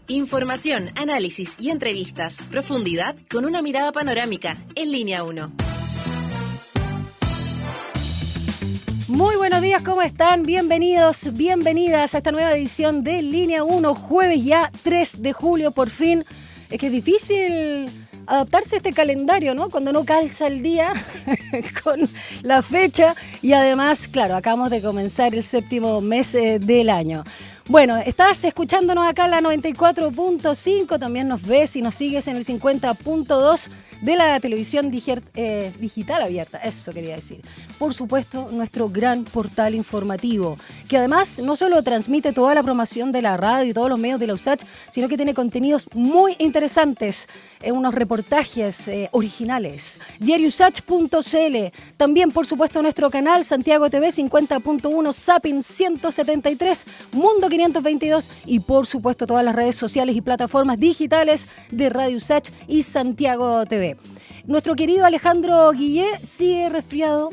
Información, análisis y entrevistas. Profundidad con una mirada panorámica en Línea 1. Muy buenos días, ¿cómo están? Bienvenidos, bienvenidas a esta nueva edición de Línea 1, jueves ya 3 de julio, por fin. Es que es difícil adaptarse a este calendario, ¿no? Cuando no calza el día con la fecha y además, claro, acabamos de comenzar el séptimo mes del año. Bueno, estás escuchándonos acá en la 94.5, también nos ves y nos sigues en el 50.2 de la televisión digital abierta, eso quería decir. Por supuesto, nuestro gran portal informativo, que además no solo transmite toda la programación de la radio y todos los medios de la USACH, sino que tiene contenidos muy interesantes, unos reportajes originales. Diariosach.cl, también por supuesto nuestro canal Santiago TV 50.1, Zapping 173, Mundo 522 y por supuesto todas las redes sociales y plataformas digitales de Radio USACH y Santiago TV. Nuestro querido Alejandro Guillé sigue resfriado,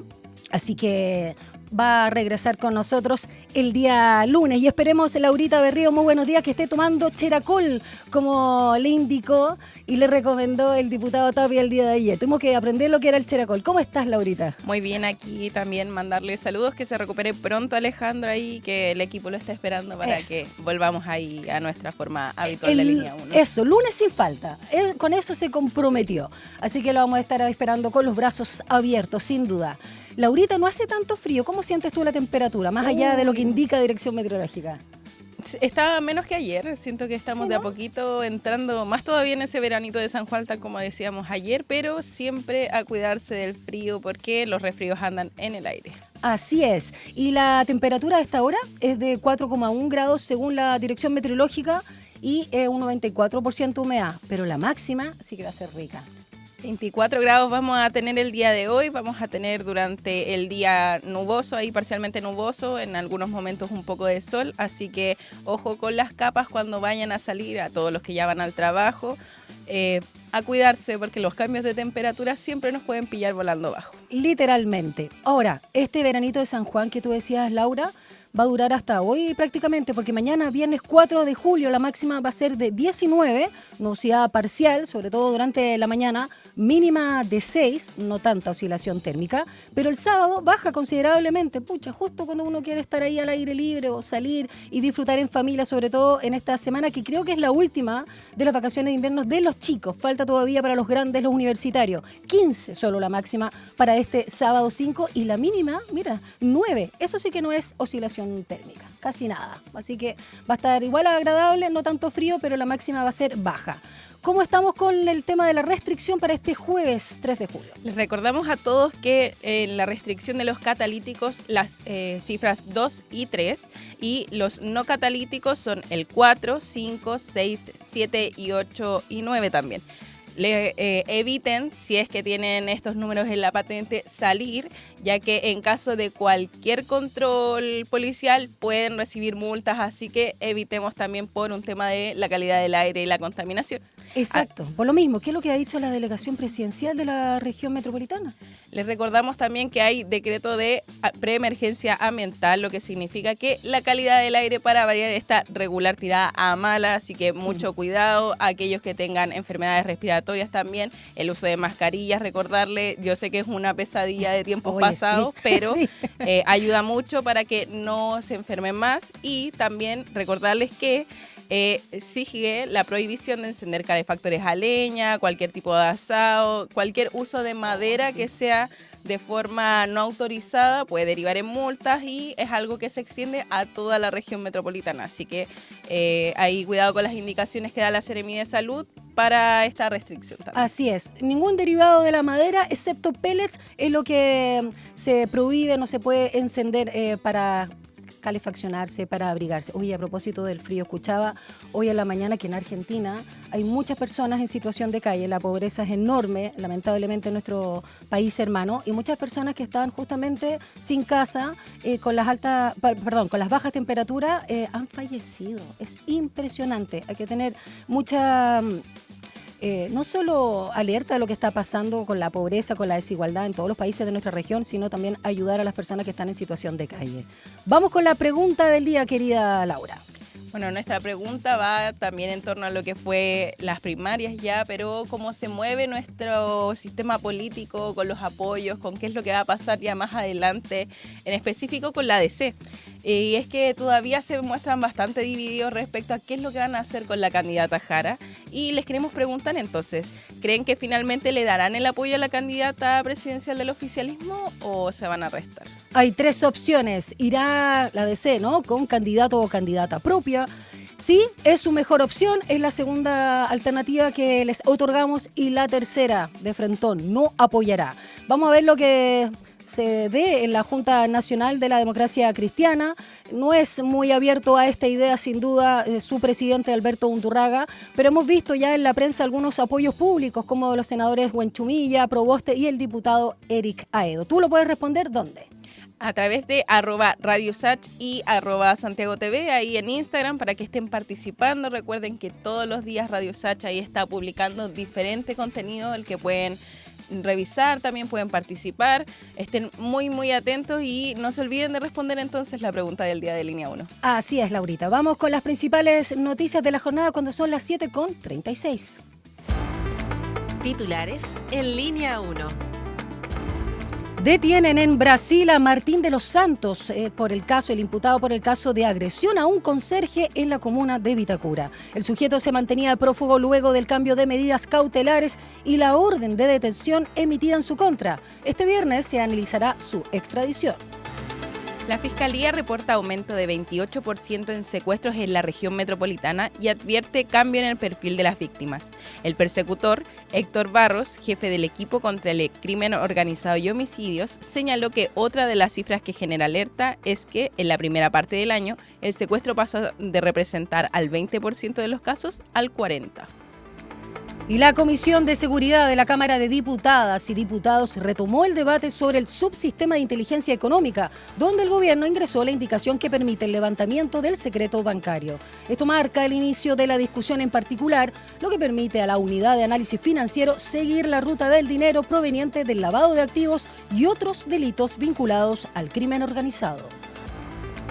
así que va a regresar con nosotros el día lunes y esperemos, Laurita Berrío, muy buenos días, que esté tomando cheracol, como le indicó y le recomendó el diputado Tapia el día de ayer. Tuvimos que aprender lo que era el cheracol. ¿Cómo estás, Laurita? Muy bien, aquí también mandarle saludos, que se recupere pronto Alejandro ahí, que el equipo lo está esperando para que volvamos ahí a nuestra forma habitual de Línea 1. Eso, lunes sin falta. Él con eso se comprometió. Así que lo vamos a estar esperando con los brazos abiertos, sin duda. Laurita, no hace tanto frío. ¿Cómo sientes tú la temperatura, más allá de lo que indica Dirección Meteorológica? Está menos que ayer, siento que estamos de a poquito entrando más todavía en ese veranito de San Juan, tal como decíamos ayer, pero siempre a cuidarse del frío porque los resfríos andan en el aire. Así es, y la temperatura a esta hora es de 4,1 grados según la Dirección Meteorológica y un 94% humedad, pero la máxima sí que va a ser rica. 24 grados vamos a tener el día de hoy, vamos a tener durante el día nuboso, ahí parcialmente nuboso, en algunos momentos un poco de sol, así que ojo con las capas cuando vayan a salir, a todos los que ya van al trabajo, a cuidarse porque los cambios de temperatura siempre nos pueden pillar volando bajo. Literalmente. Ahora, este veranito de San Juan que tú decías, Laura, va a durar hasta hoy prácticamente, porque mañana, viernes 4 de julio, la máxima va a ser de 19, nubosidad parcial, sobre todo durante la mañana, mínima de 6, no tanta oscilación térmica, pero el sábado baja considerablemente, justo cuando uno quiere estar ahí al aire libre o salir y disfrutar en familia, sobre todo en esta semana que creo que es la última de las vacaciones de invierno de los chicos, falta todavía para los grandes, los universitarios, 15 solo la máxima para este sábado 5 y la mínima, mira, 9, eso sí que no es oscilación térmica, casi nada, así que va a estar igual agradable, no tanto frío, pero la máxima va a ser baja. ¿Cómo estamos con el tema de la restricción para este jueves 3 de julio? Les recordamos a todos que la restricción de los catalíticos, las cifras 2 y 3, y los no catalíticos son el 4, 5, 6, 7 y 8 y 9 también. Eviten, si es que tienen estos números en la patente, salir, ya que en caso de cualquier control policial pueden recibir multas, así que evitemos también por un tema de la calidad del aire y la contaminación. Exacto, por lo mismo, ¿qué es lo que ha dicho la delegación presidencial de la región metropolitana? Les recordamos también que hay decreto de preemergencia ambiental, lo que significa que la calidad del aire para variar está regular tirada a mala, así que mucho cuidado a aquellos que tengan enfermedades respiratorias también, el uso de mascarillas, recordarle, yo sé que es una pesadilla de tiempos pasados, pero ayuda mucho para que no se enfermen más y también recordarles que sigue la prohibición de encender calefactores a leña, cualquier tipo de asado, cualquier uso de madera que sea de forma no autorizada puede derivar en multas y es algo que se extiende a toda la región metropolitana. Así que ahí cuidado con las indicaciones que da la Seremi de Salud para esta restricción también. Así es, ningún derivado de la madera excepto pellets es lo que se prohíbe, no se puede encender para calefaccionarse, para abrigarse. Oye, a propósito del frío, escuchaba hoy en la mañana que en Argentina hay muchas personas en situación de calle, la pobreza es enorme, lamentablemente en nuestro país hermano, y muchas personas que estaban justamente sin casa, con las bajas temperaturas, han fallecido. Es impresionante, hay que tener mucha no solo alerta de lo que está pasando con la pobreza, con la desigualdad en todos los países de nuestra región, sino también ayudar a las personas que están en situación de calle. Vamos con la pregunta del día, querida Laura. Bueno, nuestra pregunta va también en torno a lo que fue las primarias ya, pero cómo se mueve nuestro sistema político con los apoyos, con qué es lo que va a pasar ya más adelante, en específico con la ADC. Y es que todavía se muestran bastante divididos respecto a qué es lo que van a hacer con la candidata Jara. Y les queremos preguntar entonces, ¿creen que finalmente le darán el apoyo a la candidata presidencial del oficialismo o se van a restar? Hay 3 opciones. Irá la DC, ¿no? Con candidato o candidata propia. Sí, es su mejor opción. Es la segunda alternativa que les otorgamos. Y la tercera, de frentón, no apoyará. Vamos a ver lo que se dé en la Junta Nacional de la Democracia Cristiana. No es muy abierto a esta idea, sin duda, su presidente Alberto Undurraga, pero hemos visto ya en la prensa algunos apoyos públicos, como los senadores Huenchumilla, Proboste y el diputado Eric Aedo. ¿Tú lo puedes responder dónde? A través de @radiosach y @Santiago TV, ahí en Instagram, para que estén participando. Recuerden que todos los días Radio Sach ahí está publicando diferente contenido, el que pueden revisar, también pueden participar. Estén muy, muy atentos y no se olviden de responder entonces la pregunta del día de Línea 1. Así es, Laurita. Vamos con las principales noticias de la jornada cuando son las 7:36. Titulares en Línea 1. Detienen en Brasil a Martín de los Santos el imputado por el caso de agresión a un conserje en la comuna de Vitacura. El sujeto se mantenía prófugo luego del cambio de medidas cautelares y la orden de detención emitida en su contra. Este viernes se analizará su extradición. La Fiscalía reporta aumento de 28% en secuestros en la región metropolitana y advierte cambio en el perfil de las víctimas. El persecutor, Héctor Barros, jefe del equipo contra el crimen organizado y homicidios, señaló que otra de las cifras que genera alerta es que en la primera parte del año el secuestro pasó de representar al 20% de los casos al 40%. Y la Comisión de Seguridad de la Cámara de Diputadas y Diputados retomó el debate sobre el subsistema de inteligencia económica, donde el gobierno ingresó la indicación que permite el levantamiento del secreto bancario. Esto marca el inicio de la discusión en particular, lo que permite a la unidad de análisis financiero seguir la ruta del dinero proveniente del lavado de activos y otros delitos vinculados al crimen organizado.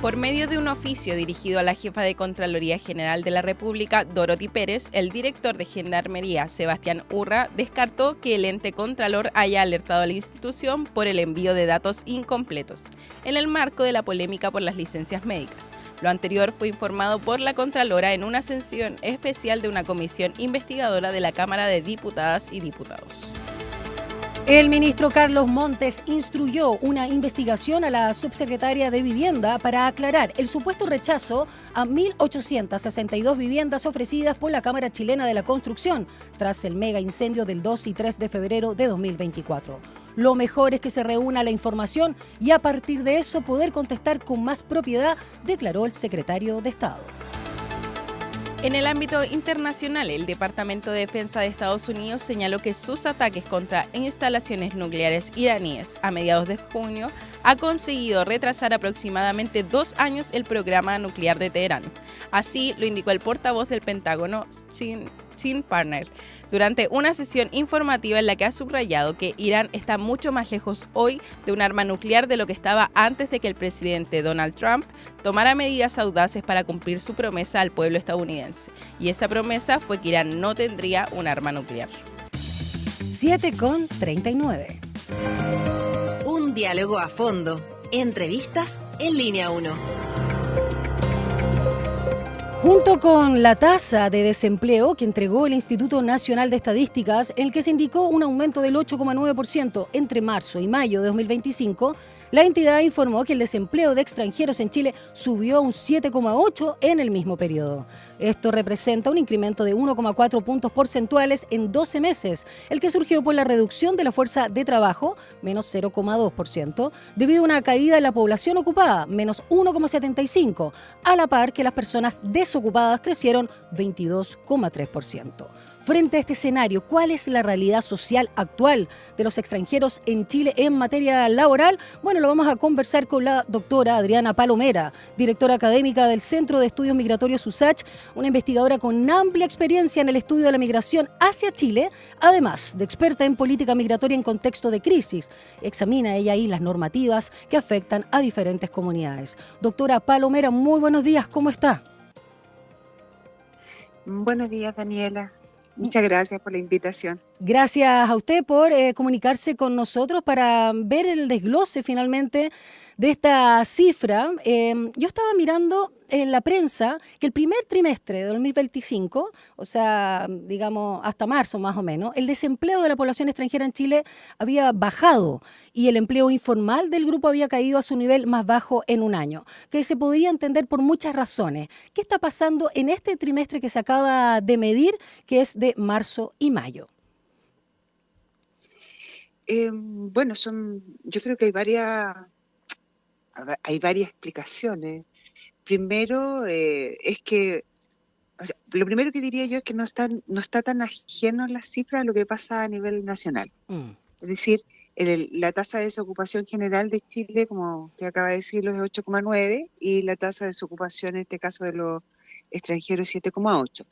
Por medio de un oficio dirigido a la jefa de Contraloría General de la República, Dorothy Pérez, el director de Gendarmería, Sebastián Urra, descartó que el ente contralor haya alertado a la institución por el envío de datos incompletos, en el marco de la polémica por las licencias médicas. Lo anterior fue informado por la Contralora en una sesión especial de una comisión investigadora de la Cámara de Diputadas y Diputados. El ministro Carlos Montes instruyó una investigación a la subsecretaria de Vivienda para aclarar el supuesto rechazo a 1.862 viviendas ofrecidas por la Cámara Chilena de la Construcción tras el mega incendio del 2 y 3 de febrero de 2024. Lo mejor es que se reúna la información y a partir de eso poder contestar con más propiedad, declaró el secretario de Estado. En el ámbito internacional, el Departamento de Defensa de Estados Unidos señaló que sus ataques contra instalaciones nucleares iraníes a mediados de junio ha conseguido retrasar aproximadamente 2 años el programa nuclear de Teherán. Así lo indicó el portavoz del Pentágono, Sean Parnell, durante una sesión informativa en la que ha subrayado que Irán está mucho más lejos hoy de un arma nuclear de lo que estaba antes de que el presidente Donald Trump tomara medidas audaces para cumplir su promesa al pueblo estadounidense. Y esa promesa fue que Irán no tendría un arma nuclear. 7:39. Un diálogo a fondo. Entrevistas en Línea 1. Junto con la tasa de desempleo que entregó el Instituto Nacional de Estadísticas, en el que se indicó un aumento del 8,9% entre marzo y mayo de 2025, la entidad informó que el desempleo de extranjeros en Chile subió a un 7,8% en el mismo periodo. Esto representa un incremento de 1,4 puntos porcentuales en 12 meses, el que surgió por la reducción de la fuerza de trabajo, menos 0,2%, debido a una caída en la población ocupada, menos 1,75%, a la par que las personas desocupadas crecieron 22,3%. Frente a este escenario, ¿cuál es la realidad social actual de los extranjeros en Chile en materia laboral? Bueno, lo vamos a conversar con la doctora Adriana Palomera, directora académica del Centro de Estudios Migratorios USACH, una investigadora con amplia experiencia en el estudio de la migración hacia Chile, además de experta en política migratoria en contexto de crisis. Examina ella ahí las normativas que afectan a diferentes comunidades. Doctora Palomera, muy buenos días, ¿cómo está? Buenos días, Daniela. Muchas gracias por la invitación. Gracias a usted por comunicarse con nosotros para ver el desglose finalmente de esta cifra. Yo estaba mirando en la prensa que el primer trimestre de 2025, o sea, digamos hasta marzo más o menos, el desempleo de la población extranjera en Chile había bajado y el empleo informal del grupo había caído a su nivel más bajo en un año, que se podría entender por muchas razones. ¿Qué está pasando en este trimestre que se acaba de medir, que es de marzo y mayo? Bueno, yo creo que hay varias explicaciones. Primero, es que, o sea, lo primero que diría yo es que no está tan ajeno las cifras a lo que pasa a nivel nacional. Mm. Es decir, la tasa de desocupación general de Chile, como usted acaba de decirlo, es 8,9 y la tasa de desocupación en este caso de los extranjeros es 7,8.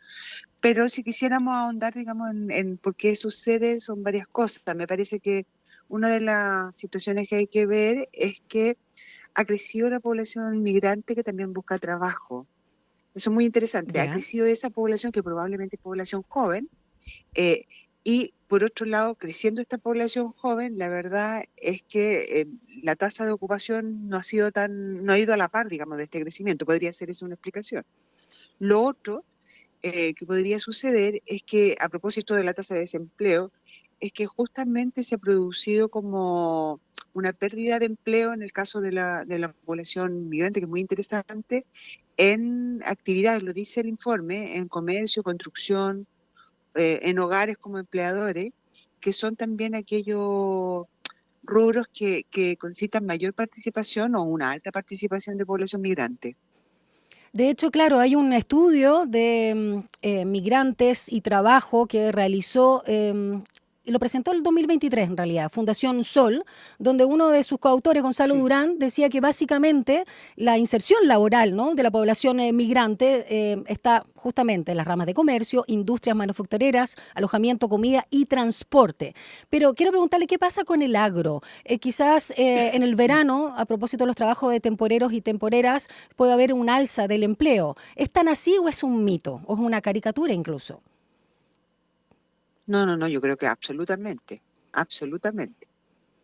Pero si quisiéramos ahondar, digamos, en por qué sucede, son varias cosas. Me parece que una de las situaciones que hay que ver es que ha crecido la población migrante que también busca trabajo. Eso es muy interesante. Ha Ya. crecido esa población que probablemente es población joven. eh, y por otro lado, creciendo esta población joven, la verdad es que la tasa de ocupación no ha ido a la par, digamos, de este crecimiento. Podría ser esa una explicación. Lo otro que podría suceder es que, a propósito de la tasa de desempleo, es que justamente se ha producido como una pérdida de empleo en el caso de la población migrante, que es muy interesante, en actividades, lo dice el informe, en comercio, construcción, en hogares como empleadores, que son también aquellos rubros que concitan mayor participación o una alta participación de población migrante. De hecho, claro, hay un estudio de migrantes y trabajo que realizó, y lo presentó el 2023 en realidad, Fundación Sol, donde uno de sus coautores, Gonzalo Sí. Durán, decía que básicamente la inserción laboral, ¿no?, de la población migrante está justamente en las ramas de comercio, industrias manufactureras, alojamiento, comida y transporte. Pero quiero preguntarle qué pasa con el agro. Quizás en el verano, a propósito de los trabajos de temporeros y temporeras, puede haber un alza del empleo. ¿Es tan así o es un mito? ¿O es una caricatura incluso? No, yo creo que absolutamente, absolutamente.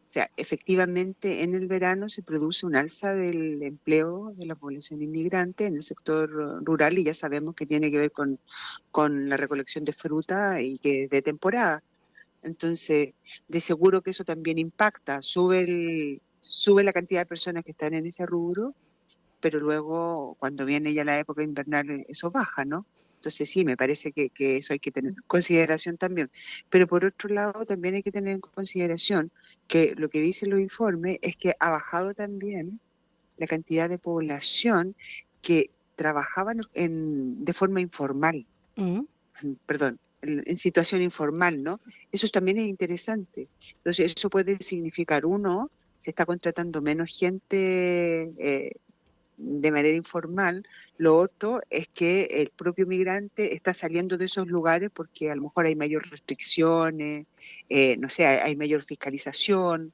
O sea, efectivamente en el verano se produce un alza del empleo de la población inmigrante en el sector rural y ya sabemos que tiene que ver con la recolección de fruta y que es de temporada. Entonces, de seguro que eso también impacta, sube la cantidad de personas que están en ese rubro, pero luego cuando viene ya la época invernal eso baja, ¿no? Entonces sí, me parece que eso hay que tener en consideración también. Pero por otro lado, también hay que tener en consideración que lo que dicen los informes es que ha bajado también la cantidad de población que trabajaban de forma informal, Mm. perdón, en situación informal, ¿no? Eso también es interesante. Entonces eso puede significar, uno, se está contratando menos gente de manera informal. Lo otro es que el propio migrante está saliendo de esos lugares porque a lo mejor hay mayor restricciones, no sé, hay mayor fiscalización,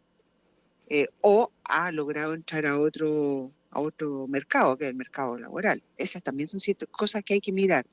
o ha logrado entrar a otro mercado, que es el mercado laboral. Esas también son ciertas cosas que hay que mirar.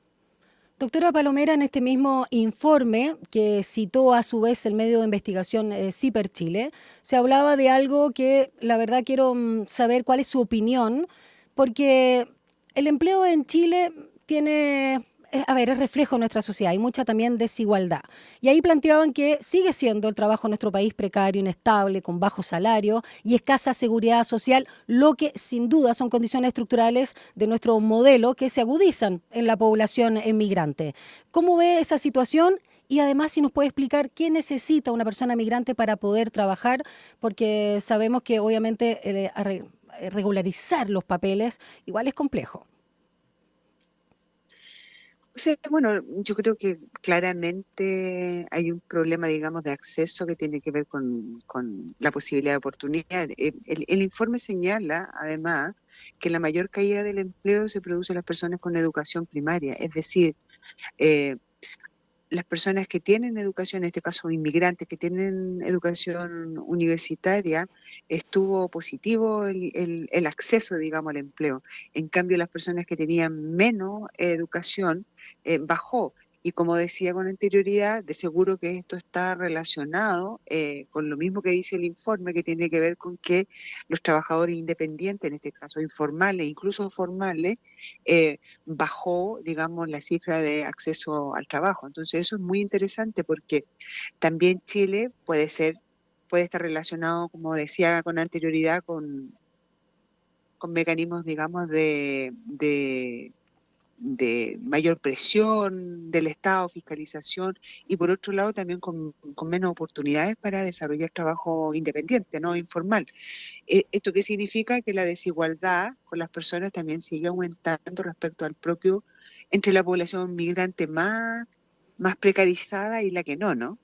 Doctora Palomera, en este mismo informe que citó a su vez el medio de investigación CIPER Chile, se hablaba de algo que la verdad quiero saber cuál es su opinión, porque el empleo en Chile tiene, a ver, es reflejo de nuestra sociedad, hay mucha también desigualdad. Y ahí planteaban que sigue siendo el trabajo en nuestro país precario, inestable, con bajo salario y escasa seguridad social, lo que sin duda son condiciones estructurales de nuestro modelo que se agudizan en la población migrante. ¿Cómo ve esa situación? Y además, si nos puede explicar qué necesita una persona migrante para poder trabajar, porque sabemos que obviamente regularizar los papeles igual es complejo. O sea, bueno, yo creo que claramente hay un problema, digamos, de acceso que tiene que ver con la posibilidad de oportunidad. El informe señala, además, que la mayor caída del empleo se produce en las personas con educación primaria, es decir, eh, las personas que tienen educación, en este caso inmigrantes que tienen educación universitaria, estuvo positivo el acceso, digamos, al empleo. En cambio, las personas que tenían menos educación bajó. Y como decía con anterioridad, de seguro que esto está relacionado con lo mismo que dice el informe, que tiene que ver con que los trabajadores independientes, en este caso informales, incluso formales, bajó, digamos, la cifra de acceso al trabajo. Entonces eso es muy interesante porque también Chile puede estar relacionado, como decía con anterioridad, con mecanismos, digamos, de mayor presión del Estado, fiscalización, y por otro lado también con menos oportunidades para desarrollar trabajo independiente, no informal. ¿Esto qué significa? Que la desigualdad con las personas también sigue aumentando respecto al propio, entre la población migrante más precarizada y la que no, ¿no?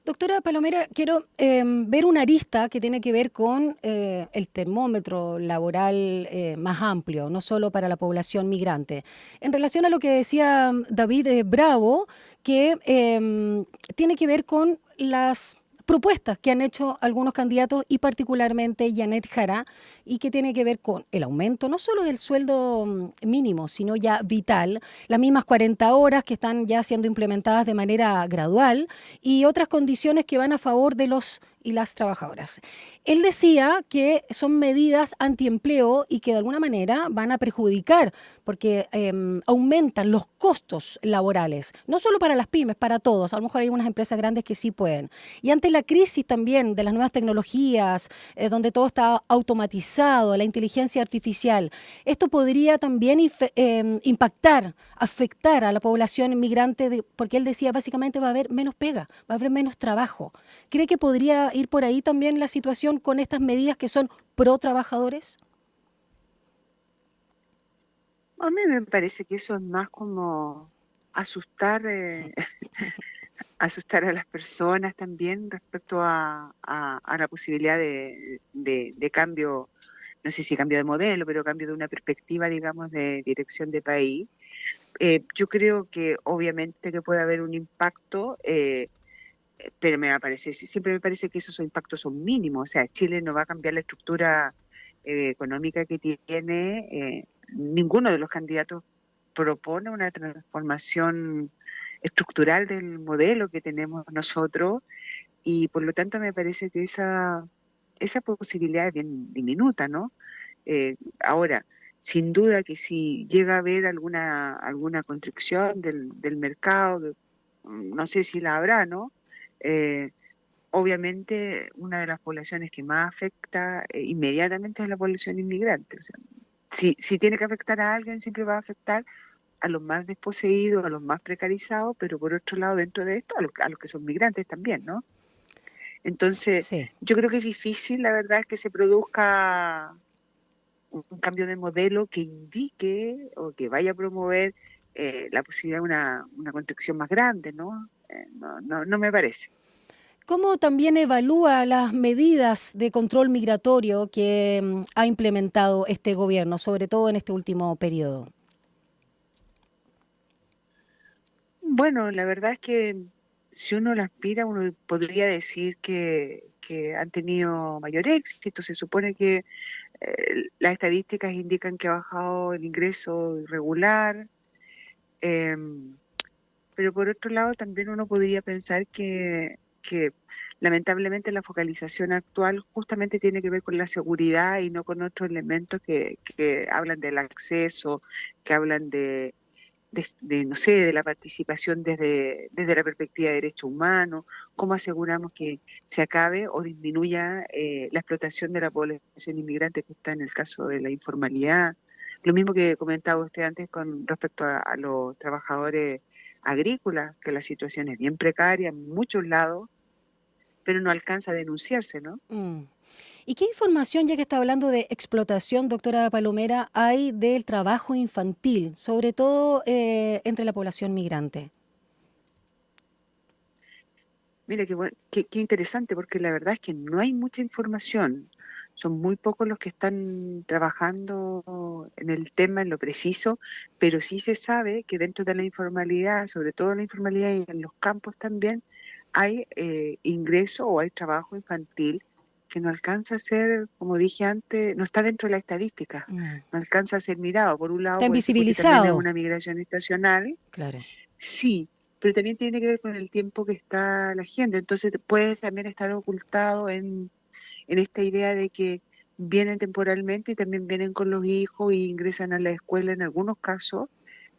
Doctora Palomera, quiero ver una arista que tiene que ver con el termómetro laboral más amplio, no solo para la población migrante. En relación a lo que decía David Bravo, que tiene que ver con las propuestas que han hecho algunos candidatos y particularmente Janet Jara, y que tiene que ver con el aumento no solo del sueldo mínimo, sino ya vital, las mismas 40 horas que están ya siendo implementadas de manera gradual y otras condiciones que van a favor de los y las trabajadoras. Él decía que son medidas antiempleo y que de alguna manera van a perjudicar porque aumentan los costos laborales, no solo para las pymes, para todos. A lo mejor hay unas empresas grandes que sí pueden. Y ante la crisis también de las nuevas tecnologías, donde todo está automatizado, la inteligencia artificial, esto podría también impactar, afectar a la población inmigrante, porque él decía básicamente va a haber menos pega, va a haber menos trabajo. ¿Cree que podría ir por ahí también la situación con estas medidas que son pro trabajadores? A mí me parece que eso es más como asustar, asustar a las personas también respecto a la posibilidad de cambio, no sé si cambio de modelo, pero cambio de una perspectiva, digamos, de dirección de país. Yo creo que obviamente que puede haber un impacto, pero siempre me parece que esos impactos son mínimos. O sea, Chile no va a cambiar la estructura económica que tiene. Ninguno de los candidatos propone una transformación estructural del modelo que tenemos nosotros, y por lo tanto me parece que esa posibilidad es bien diminuta, ¿no? Ahora, sin duda que si llega a haber alguna constricción del mercado, no sé si la habrá, ¿no? Eh, Obviamente una de las poblaciones que más afecta inmediatamente es la población inmigrante. O sea, si tiene que afectar a alguien, siempre va a afectar a los más desposeídos, a los más precarizados, pero por otro lado, dentro de esto, a los que son migrantes también, ¿no? Entonces, Sí. yo creo que es difícil, la verdad, es que se produzca un cambio de modelo que indique o que vaya a promover la posibilidad de una construcción más grande, ¿no? No me parece. ¿Cómo también evalúa las medidas de control migratorio que ha implementado este gobierno, sobre todo en este último periodo? Bueno, la verdad es que si uno la aspira, uno podría decir que han tenido mayor éxito. Se supone que las estadísticas indican que ha bajado el ingreso irregular, pero por otro lado también uno podría pensar que lamentablemente la focalización actual justamente tiene que ver con la seguridad y no con otros elementos que hablan del acceso, que hablan no sé, de la participación desde la perspectiva de derechos humanos, cómo aseguramos que se acabe o disminuya la explotación de la población inmigrante que está en el caso de la informalidad. Lo mismo que comentaba usted antes con respecto a los trabajadores agrícolas, que la situación es bien precaria en muchos lados, pero no alcanza a denunciarse, ¿no? Mm. ¿Y qué información, ya que está hablando de explotación, doctora Palomera, hay del trabajo infantil, sobre todo entre la población migrante? Mira, qué interesante, porque la verdad es que no hay mucha información. son muy pocos los que están trabajando en el tema, en lo preciso, pero sí se sabe que dentro de la informalidad, sobre todo la informalidad y en los campos también, hay ingreso o hay trabajo infantil que no alcanza a ser, como dije antes, no está dentro de la estadística, no alcanza a ser mirado. Por un lado, Está puede ser porque también es invisibilizado. una migración estacional, Claro. sí, pero también tiene que ver con el tiempo que está la gente. Entonces puede también estar ocultado en esta idea de que vienen temporalmente y también vienen con los hijos y ingresan a la escuela en algunos casos,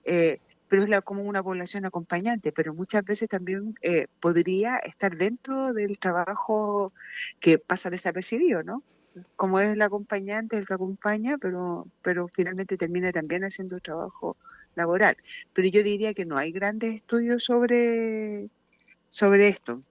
pero es como una población acompañante, pero muchas veces también podría estar dentro del trabajo que pasa desapercibido, ¿no? Como es el acompañante, el que acompaña, pero finalmente termina también haciendo trabajo laboral. Pero yo diría que no hay grandes estudios sobre esto.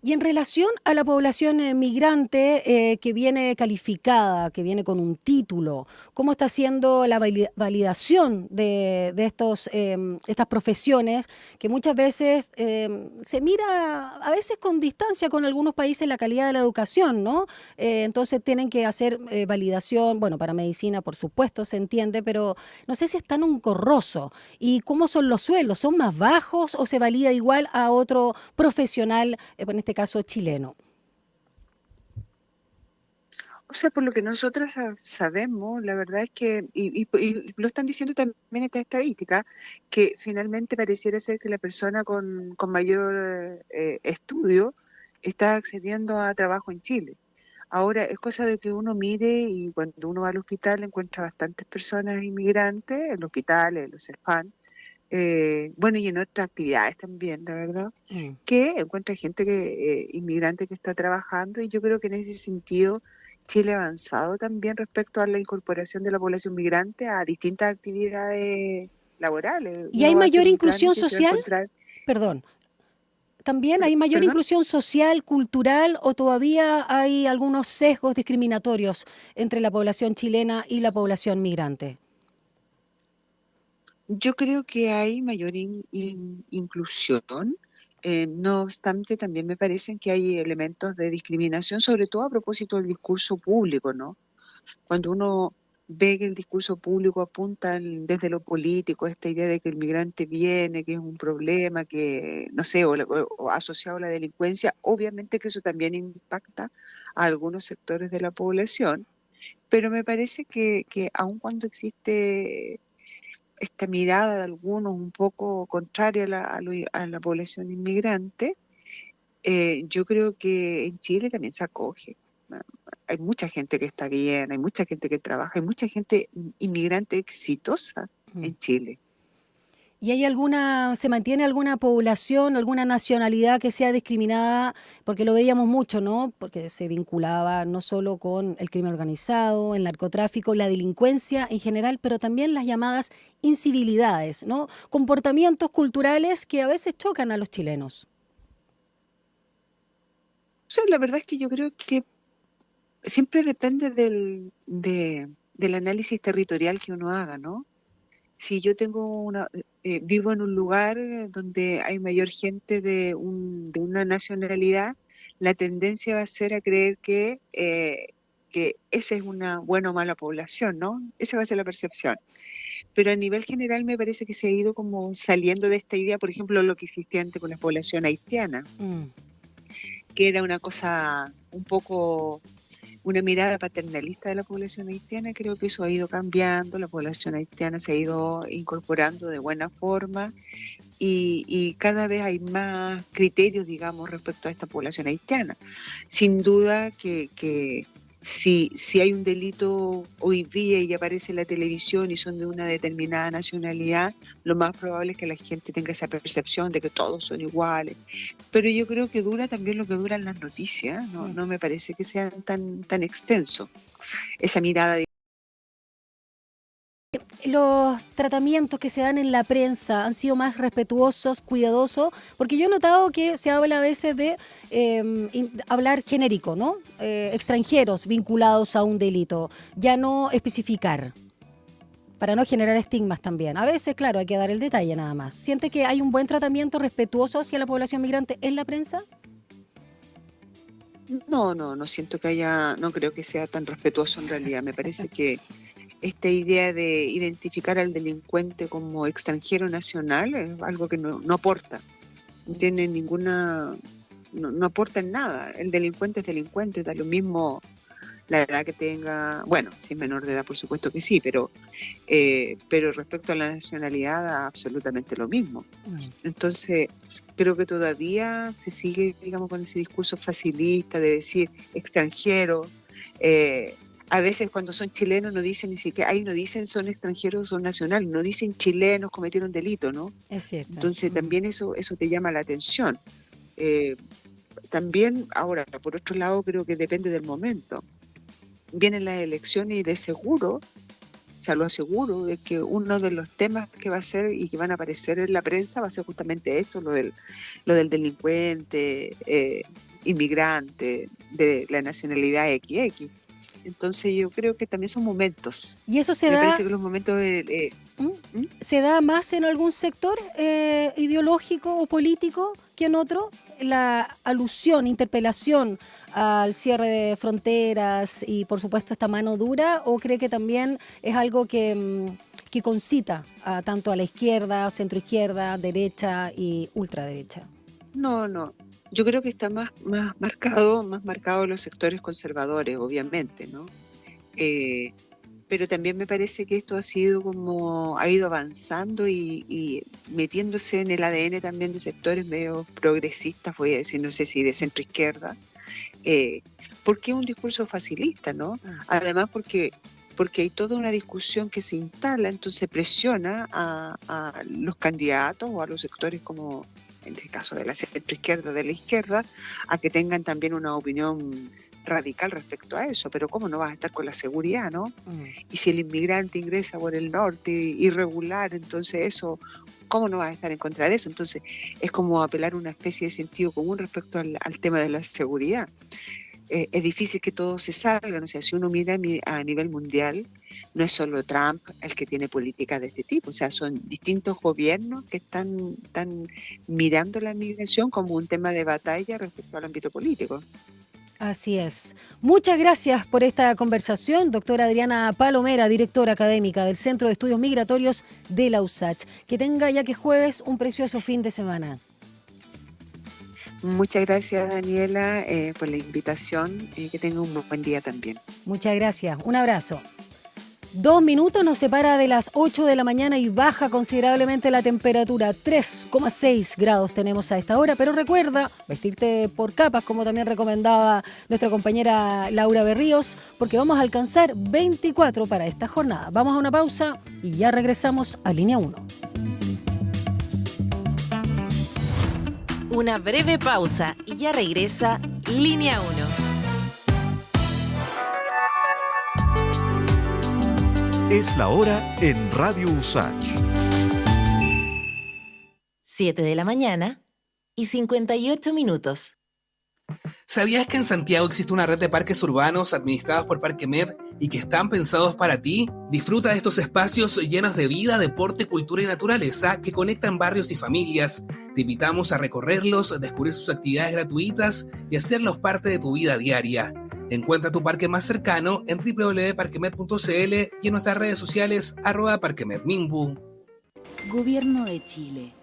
Y en relación a la población migrante que viene calificada, que viene con un título, ¿cómo está siendo la validación de estas profesiones que muchas veces se mira a veces con distancia con algunos países la calidad de la educación, ¿no? Entonces tienen que hacer validación, bueno, para medicina por supuesto se entiende, pero no sé si es tan engorroso. ¿Y cómo son los sueldos? ¿Son más bajos o se valida igual a otro profesional, en este caso chileno? O sea, por lo que nosotros sabemos, la verdad es que, y lo están diciendo también esta estadística, que finalmente pareciera ser que la persona con mayor estudio está accediendo a trabajo en Chile. Ahora, es cosa de que uno mire y cuando uno va al hospital encuentra bastantes personas inmigrantes, en los hospitales, en los CEFAM, bueno, y en otras actividades también, la verdad, que encuentra gente inmigrante que está trabajando y yo creo que en ese sentido Chile ha avanzado también respecto a la incorporación de la población migrante a distintas actividades laborales. ¿Y hay Uno va a hacer mayor un inclusión trámite y se va a social? encontrar... Perdón. ¿También hay mayor ¿Perdón? inclusión social, cultural o todavía hay algunos sesgos discriminatorios entre la población chilena y la población migrante? Yo creo que hay mayor inclusión. No obstante, también me parecen que hay elementos de discriminación, sobre todo a propósito del discurso público, ¿no? Cuando uno ve que el discurso público apunta desde lo político, esta idea de que el migrante viene, que es un problema, que, no sé, o asociado a la delincuencia, obviamente que eso también impacta a algunos sectores de la población, pero me parece que aun cuando existe esta mirada de algunos un poco contraria a la población inmigrante, yo creo que en Chile también se acoge. Hay mucha gente que está bien, hay mucha gente que trabaja, hay mucha gente inmigrante exitosa en Chile. ¿Y hay se mantiene alguna población, alguna nacionalidad que sea discriminada? Porque lo veíamos mucho, ¿no? Porque se vinculaba no solo con el crimen organizado, el narcotráfico, la delincuencia en general, pero también las llamadas incivilidades, ¿no? Comportamientos culturales que a veces chocan a los chilenos. O sea, la verdad es que yo creo que siempre depende del análisis territorial que uno haga, ¿no? Si yo vivo en un lugar donde hay mayor gente de una nacionalidad, la tendencia va a ser a creer que esa es una buena o mala población, ¿no? Esa va a ser la percepción. Pero a nivel general me parece que se ha ido como saliendo de esta idea, por ejemplo, lo que existía antes con la población haitiana, que era una cosa un poco una mirada paternalista de la población haitiana. Creo que eso ha ido cambiando, la población haitiana se ha ido incorporando de buena forma y cada vez hay más criterios, digamos, respecto a esta población haitiana. Sin duda que si hay un delito hoy día y aparece en la televisión y son de una determinada nacionalidad, lo más probable es que la gente tenga esa percepción de que todos son iguales. Pero yo creo que dura también lo que duran las noticias, no me parece que sean tan extensos. Esa mirada de... Los tratamientos que se dan en la prensa han sido más respetuosos, cuidadosos, porque yo he notado que se habla a veces de hablar genérico, ¿no? Extranjeros vinculados a un delito, ya no especificar, para no generar estigmas también. A veces, claro, hay que dar el detalle nada más. ¿Siente que hay un buen tratamiento respetuoso hacia la población migrante en la prensa? No siento que haya, no creo que sea tan respetuoso en realidad. Me parece que esta idea de identificar al delincuente como extranjero nacional es algo que no aporta, no tiene ninguna, no aporta en nada. El delincuente es delincuente, da lo mismo la edad que tenga, bueno, si es menor de edad por supuesto que sí, pero respecto a la nacionalidad da absolutamente lo mismo. Entonces creo que todavía se sigue, digamos, con ese discurso facilista de decir extranjero. A veces cuando son chilenos no dicen ni siquiera, ahí no dicen son extranjeros o nacionales, no dicen chilenos cometieron delito, ¿no? Es cierto. Entonces también eso te llama la atención. También, ahora, por otro lado, creo que depende del momento. Vienen las elecciones y de seguro, o sea, lo aseguro, de que uno de los temas que va a ser y que van a aparecer en la prensa va a ser justamente esto, lo del delincuente, inmigrante, de la nacionalidad XX. Entonces yo creo que también son momentos. Y eso Me parece que los momentos... ¿Se da más en algún sector ideológico o político que en otro? La alusión, interpelación al cierre de fronteras y por supuesto esta mano dura, ¿o cree que también es algo que concita tanto a la izquierda, centroizquierda, derecha y ultraderecha? No. Yo creo que está más marcado en los sectores conservadores, obviamente, ¿no? Pero también me parece que esto ha ido avanzando y metiéndose en el ADN también de sectores medio progresistas, voy a decir, no sé si de centro izquierda, porque es un discurso facilista, ¿no? Además porque hay toda una discusión que se instala, entonces presiona a los candidatos o a los sectores como en el caso de la centroizquierda, de la izquierda, a que tengan también una opinión radical respecto a eso. Pero ¿cómo no vas a estar con la seguridad, no? Y si el inmigrante ingresa por el norte irregular, entonces eso, ¿cómo no vas a estar en contra de eso? Entonces es como apelar a una especie de sentido común respecto al tema de la seguridad. Es difícil que todo se salga, o sea, si uno mira a nivel mundial, no es solo Trump el que tiene políticas de este tipo, o sea, son distintos gobiernos que están mirando la migración como un tema de batalla respecto al ámbito político. Así es. Muchas gracias por esta conversación, doctora Adriana Palomera, directora académica del Centro de Estudios Migratorios de la USACH. Que tenga, ya que es jueves, un precioso fin de semana. Muchas gracias, Daniela, por la invitación y que tenga un buen día también. Muchas gracias. Un abrazo. 2 minutos nos separa de las 8 de la mañana y baja considerablemente la temperatura. 3,6 grados tenemos a esta hora, pero recuerda vestirte por capas, como también recomendaba nuestra compañera Laura Berríos, porque vamos a alcanzar 24 para esta jornada. Vamos a una pausa y ya regresamos a Línea 1. Una breve pausa y ya regresa Línea 1. Es la hora en Radio USACH. 7 de la mañana y 58 minutos. ¿Sabías que en Santiago existe una red de parques urbanos administrados por Parquemed y que están pensados para ti? Disfruta de estos espacios llenos de vida, deporte, cultura y naturaleza que conectan barrios y familias. Te invitamos a recorrerlos, descubrir sus actividades gratuitas y hacerlos parte de tu vida diaria. Encuentra tu parque más cercano en www.parquemed.cl y en nuestras redes sociales @parquemedminbu. Gobierno de Chile.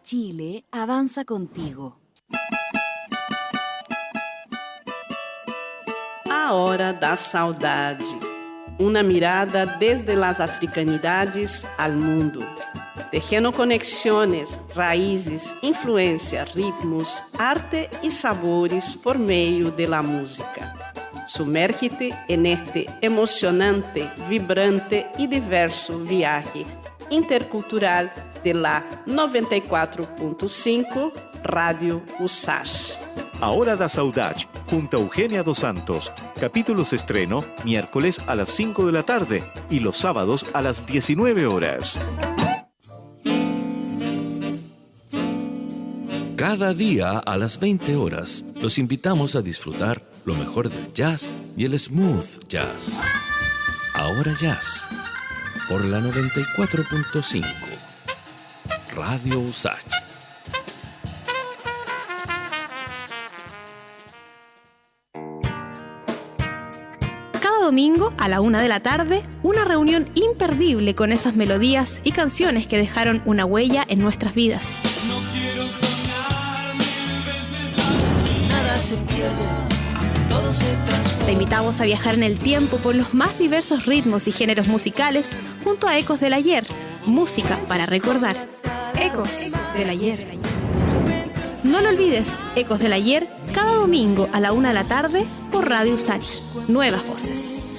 Chile avanza contigo. A Hora da Saudade. Uma mirada desde las africanidades al mundo. Tejendo conexiones, raízes, influência, ritmos, arte e sabores por meio de la música. Sumérgete en este emocionante, vibrante e diverso viaje intercultural de la 94.5 Radio USACH. A Hora da Saudade, junto a Eugenia Dos Santos. Capítulos estreno miércoles a las 5 de la tarde y los sábados a las 19 horas. Cada día a las 20 horas los invitamos a disfrutar lo mejor del jazz y el smooth jazz. Ahora Jazz, por la 94.5 Radio USACH. domingo a la 1 de la tarde, una reunión imperdible con esas melodías y canciones que dejaron una huella en nuestras vidas. No quiero soñar 1000 veces más. Nada se pierde, todo se transforma. Te invitamos a viajar en el tiempo por los más diversos ritmos y géneros musicales junto a Ecos del Ayer, música para recordar. Ecos del Ayer. No lo olvides, Ecos del Ayer, cada domingo a la 1 de la tarde por Radio Usach. Nuevas voces.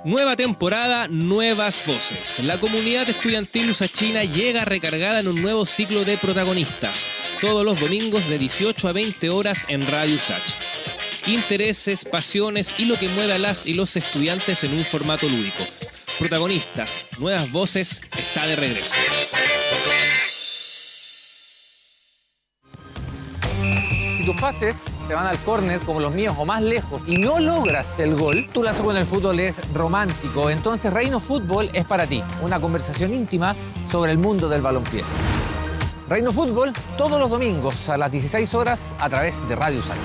Nueva temporada, nuevas voces. La comunidad estudiantil usachina llega recargada en un nuevo ciclo de protagonistas. Todos los domingos de 18 a 20 horas en Radio Usach. Intereses, pasiones y lo que mueve a las y los estudiantes en un formato lúdico. Protagonistas, nuevas voces, está de regreso. Si tus pases te van al córner como los míos o más lejos y no logras el gol, tu lazo con el fútbol es romántico. Entonces Reino Fútbol es para ti. Una conversación íntima sobre el mundo del balompié. Reino Fútbol todos los domingos a las 16 horas a través de Radio Usach.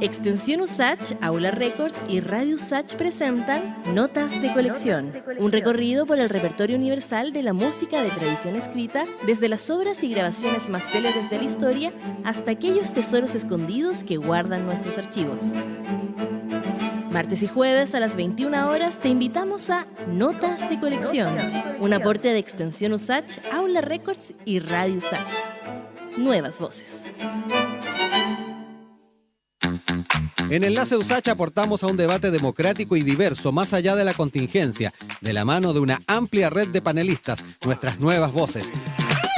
Extensión Usach, Aula Records y Radio Usach presentan Notas de Colección, un recorrido por el repertorio universal de la música de tradición escrita, desde las obras y grabaciones más célebres de la historia hasta aquellos tesoros escondidos que guardan nuestros archivos. Martes y jueves a las 21 horas te invitamos a Notas de Colección, un aporte de Extensión Usach, Aula Records y Radio Usach. Nuevas voces. En Enlace Usach aportamos a un debate democrático y diverso más allá de la contingencia, de la mano de una amplia red de panelistas, nuestras nuevas voces.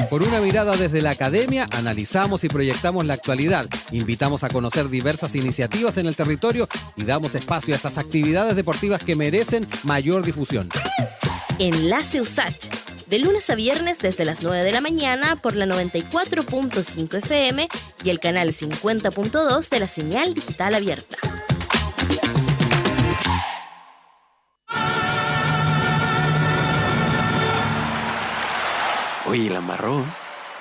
Por una mirada desde la academia, analizamos y proyectamos la actualidad, invitamos a conocer diversas iniciativas en el territorio y damos espacio a esas actividades deportivas que merecen mayor difusión. Enlace Usach, de lunes a viernes desde las 9 de la mañana por la 94.5 FM y el canal 50.2 de la señal digital abierta. Oye, la embarró.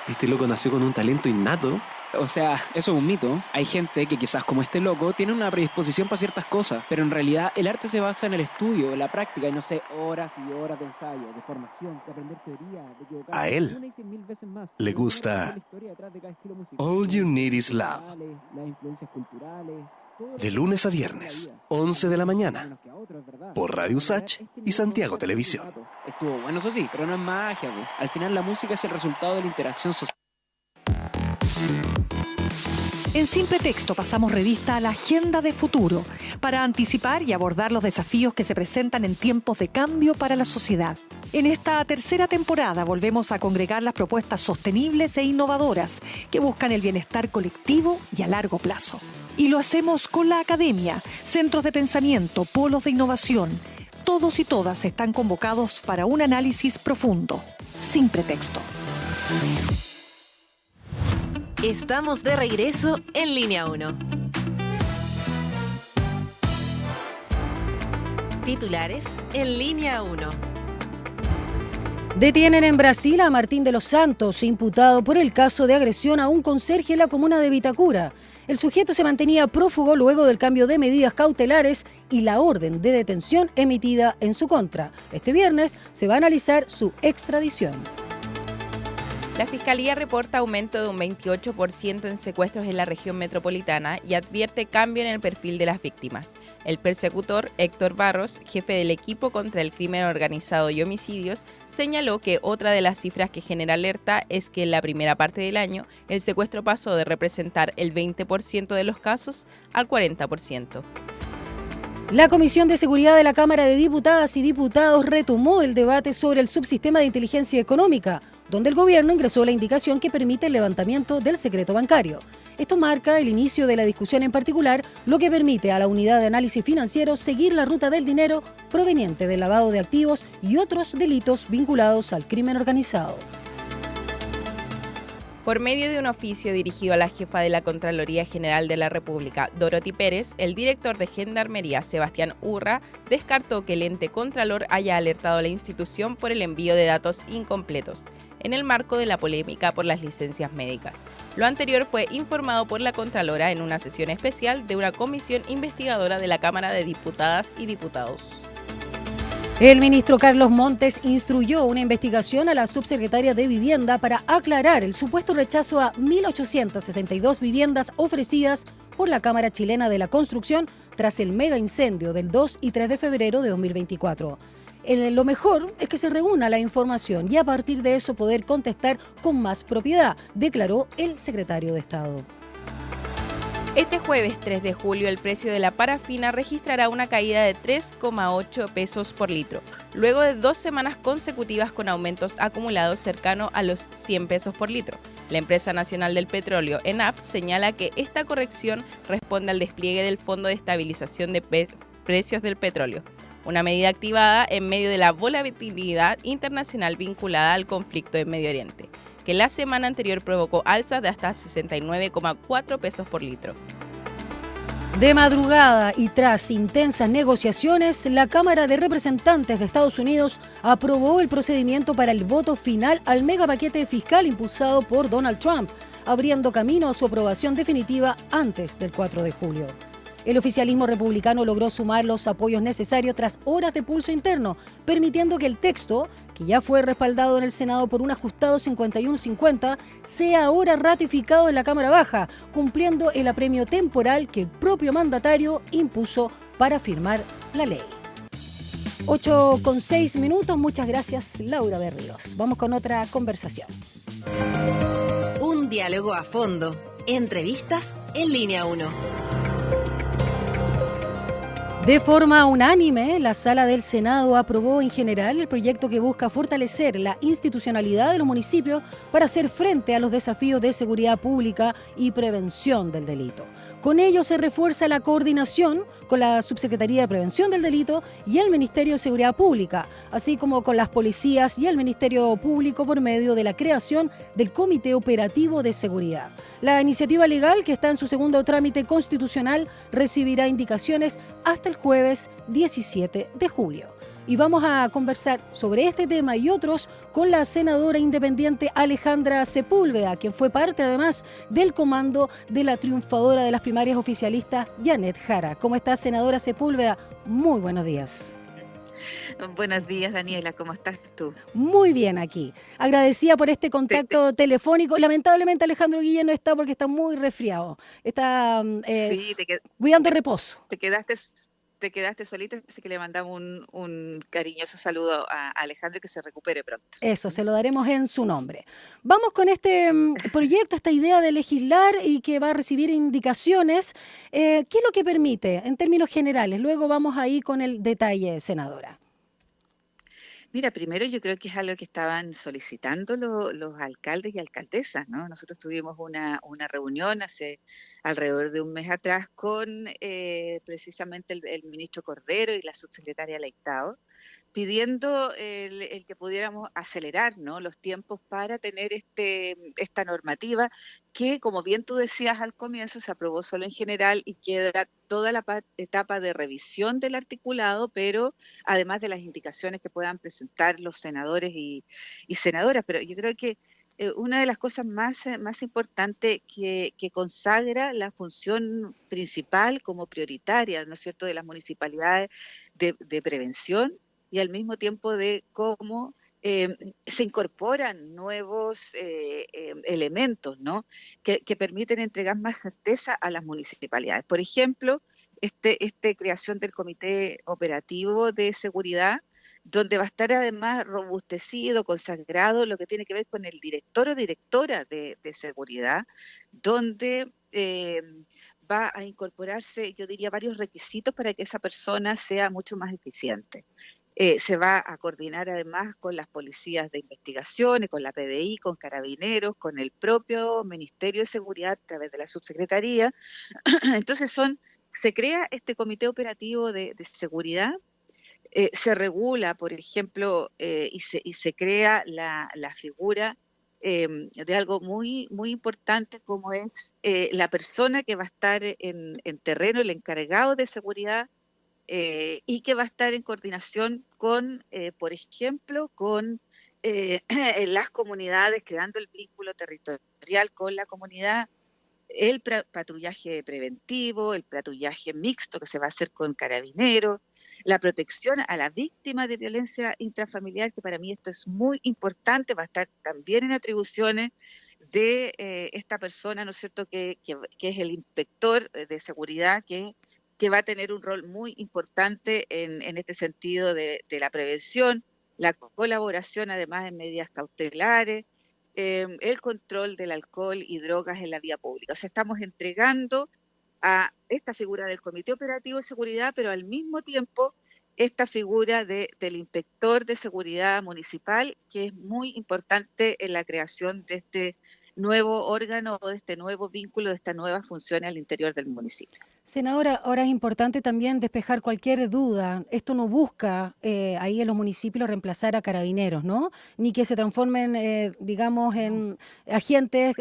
Este loco nació con un talento innato. O sea, eso es un mito. Hay gente que quizás como este loco tiene una predisposición para ciertas cosas, pero en realidad el arte se basa en el estudio, en la práctica y no sé, horas y horas de ensayo, de formación, de aprender teoría, de equivocarse. A él le gusta All You Need Is Love. Las influencias culturales. De lunes a viernes, 11 de la mañana, por Radio Usach y Santiago Televisión. Estuvo bueno, eso sí, pero no es magia, pues. Al final la música es el resultado de la interacción social. En Simple Texto pasamos revista a la agenda de futuro para anticipar y abordar los desafíos que se presentan en tiempos de cambio para la sociedad. En esta tercera temporada volvemos a congregar las propuestas sostenibles e innovadoras que buscan el bienestar colectivo y a largo plazo. Y lo hacemos con la academia, centros de pensamiento, polos de innovación. Todos y todas están convocados para un análisis profundo. Simple Texto. Estamos de regreso en Línea 1. Titulares en Línea 1. Detienen en Brasil a Martín de los Santos, imputado por el caso de agresión a un conserje en la comuna de Vitacura. El sujeto se mantenía prófugo luego del cambio de medidas cautelares y la orden de detención emitida en su contra. Este viernes se va a analizar su extradición. La Fiscalía reporta aumento de un 28% en secuestros en la región metropolitana y advierte cambio en el perfil de las víctimas. El persecutor Héctor Barros, jefe del equipo contra el crimen organizado y homicidios, señaló que otra de las cifras que genera alerta es que en la primera parte del año el secuestro pasó de representar el 20% de los casos al 40%. La Comisión de Seguridad de la Cámara de Diputadas y Diputados retomó el debate sobre el subsistema de inteligencia económica, donde el gobierno ingresó la indicación que permite el levantamiento del secreto bancario. Esto marca el inicio de la discusión en particular, lo que permite a la Unidad de Análisis Financiero seguir la ruta del dinero proveniente del lavado de activos y otros delitos vinculados al crimen organizado. Por medio de un oficio dirigido a la jefa de la Contraloría General de la República, Dorothy Pérez, el director de Gendarmería, Sebastián Urra, descartó que el ente Contralor haya alertado a la institución por el envío de datos incompletos. en el marco de la polémica por las licencias médicas. Lo anterior fue informado por la Contralora en una sesión especial de una comisión investigadora de la Cámara de Diputadas y Diputados. El ministro Carlos Montes instruyó una investigación a la subsecretaria de Vivienda para aclarar el supuesto rechazo a 1.862 viviendas ofrecidas por la Cámara Chilena de la Construcción tras el mega incendio del 2 y 3 de febrero de 2024. Lo mejor es que se reúna la información y a partir de eso poder contestar con más propiedad, declaró el secretario de Estado. Este jueves 3 de julio el precio de la parafina registrará una caída de 3,8 pesos por litro, luego de 2 semanas consecutivas con aumentos acumulados cercano a los 100 pesos por litro. La empresa nacional del petróleo, ENAP, señala que esta corrección responde al despliegue del Fondo de Estabilización de Precios del Petróleo, una medida activada en medio de la volatilidad internacional vinculada al conflicto en Medio Oriente, que la semana anterior provocó alzas de hasta 69,4 pesos por litro. De madrugada y tras intensas negociaciones, la Cámara de Representantes de Estados Unidos aprobó el procedimiento para el voto final al megapaquete fiscal impulsado por Donald Trump, abriendo camino a su aprobación definitiva antes del 4 de julio. El oficialismo republicano logró sumar los apoyos necesarios tras horas de pulso interno, permitiendo que el texto, que ya fue respaldado en el Senado por un ajustado 51-50, sea ahora ratificado en la Cámara Baja, cumpliendo el apremio temporal que el propio mandatario impuso para firmar la ley. 8:06, muchas gracias Laura Berríos. Vamos con otra conversación. Un diálogo a fondo. Entrevistas en Línea 1. De forma unánime, la Sala del Senado aprobó en general el proyecto que busca fortalecer la institucionalidad de los municipios para hacer frente a los desafíos de seguridad pública y prevención del delito. Con ello se refuerza la coordinación con la Subsecretaría de Prevención del Delito y el Ministerio de Seguridad Pública, así como con las policías y el Ministerio Público por medio de la creación del Comité Operativo de Seguridad. La iniciativa legal, que está en su segundo trámite constitucional, recibirá indicaciones hasta el jueves 17 de julio. Y vamos a conversar sobre este tema y otros con la senadora independiente Alejandra Sepúlveda, quien fue parte además del comando de la triunfadora de las primarias oficialistas, Janet Jara. ¿Cómo está, senadora Sepúlveda? Muy buenos días. Buenos días, Daniela, ¿cómo estás tú? Muy bien aquí. Agradecida por este contacto telefónico. Lamentablemente Alejandro Guillén no está porque está muy resfriado. Está cuidando reposo. Te quedaste solita, así que le mandamos un cariñoso saludo a Alejandro y que se recupere pronto. Eso, se lo daremos en su nombre. Vamos con este proyecto, esta idea de legislar y que va a recibir indicaciones. ¿Qué es lo que permite en términos generales? Luego vamos ahí con el detalle, senadora. Mira, primero yo creo que es algo que estaban solicitando los alcaldes y alcaldesas, ¿no? Nosotros tuvimos una reunión hace alrededor de un mes atrás con precisamente el ministro Cordero y la subsecretaria Leitao, pidiendo el que pudiéramos acelerar, ¿no?, los tiempos para tener esta normativa que, como bien tú decías al comienzo, se aprobó solo en general y queda toda la etapa de revisión del articulado, pero además de las indicaciones que puedan presentar los senadores y senadoras. Pero yo creo que una de las cosas más importantes que consagra la función principal como prioritaria, ¿no es cierto?, de las municipalidades de prevención, y al mismo tiempo de cómo se incorporan nuevos elementos, ¿no?, que permiten entregar más certeza a las municipalidades. Por ejemplo, creación del Comité Operativo de Seguridad, donde va a estar además robustecido, consagrado lo que tiene que ver con el director o directora de seguridad, donde va a incorporarse, yo diría, varios requisitos para que esa persona sea mucho más eficiente. Se va a coordinar además con las policías de investigaciones, con la PDI, con Carabineros, con el propio Ministerio de Seguridad a través de la subsecretaría. Entonces se crea este comité operativo de seguridad, se regula, por ejemplo, y se crea la figura de algo muy, muy importante, como es la persona que va a estar en terreno, el encargado de seguridad, y que va a estar en coordinación con, por ejemplo, con en las comunidades, creando el vínculo territorial con la comunidad, el patrullaje preventivo, el patrullaje mixto que se va a hacer con carabineros, la protección a la víctima de violencia intrafamiliar, que para mí esto es muy importante, va a estar también en atribuciones de esta persona, ¿no es cierto?, que es el inspector de seguridad, que va a tener un rol muy importante en este sentido de la prevención, la colaboración además en medidas cautelares, el control del alcohol y drogas en la vía pública. O sea, estamos entregando a esta figura del Comité Operativo de Seguridad, pero al mismo tiempo esta figura del inspector de seguridad municipal, que es muy importante en la creación de este nuevo órgano o de este nuevo vínculo, de esta nueva función al interior del municipio. Senadora, ahora es importante también despejar cualquier duda. Esto no busca ahí en los municipios reemplazar a carabineros, ¿no? Ni que se transformen, digamos, en agentes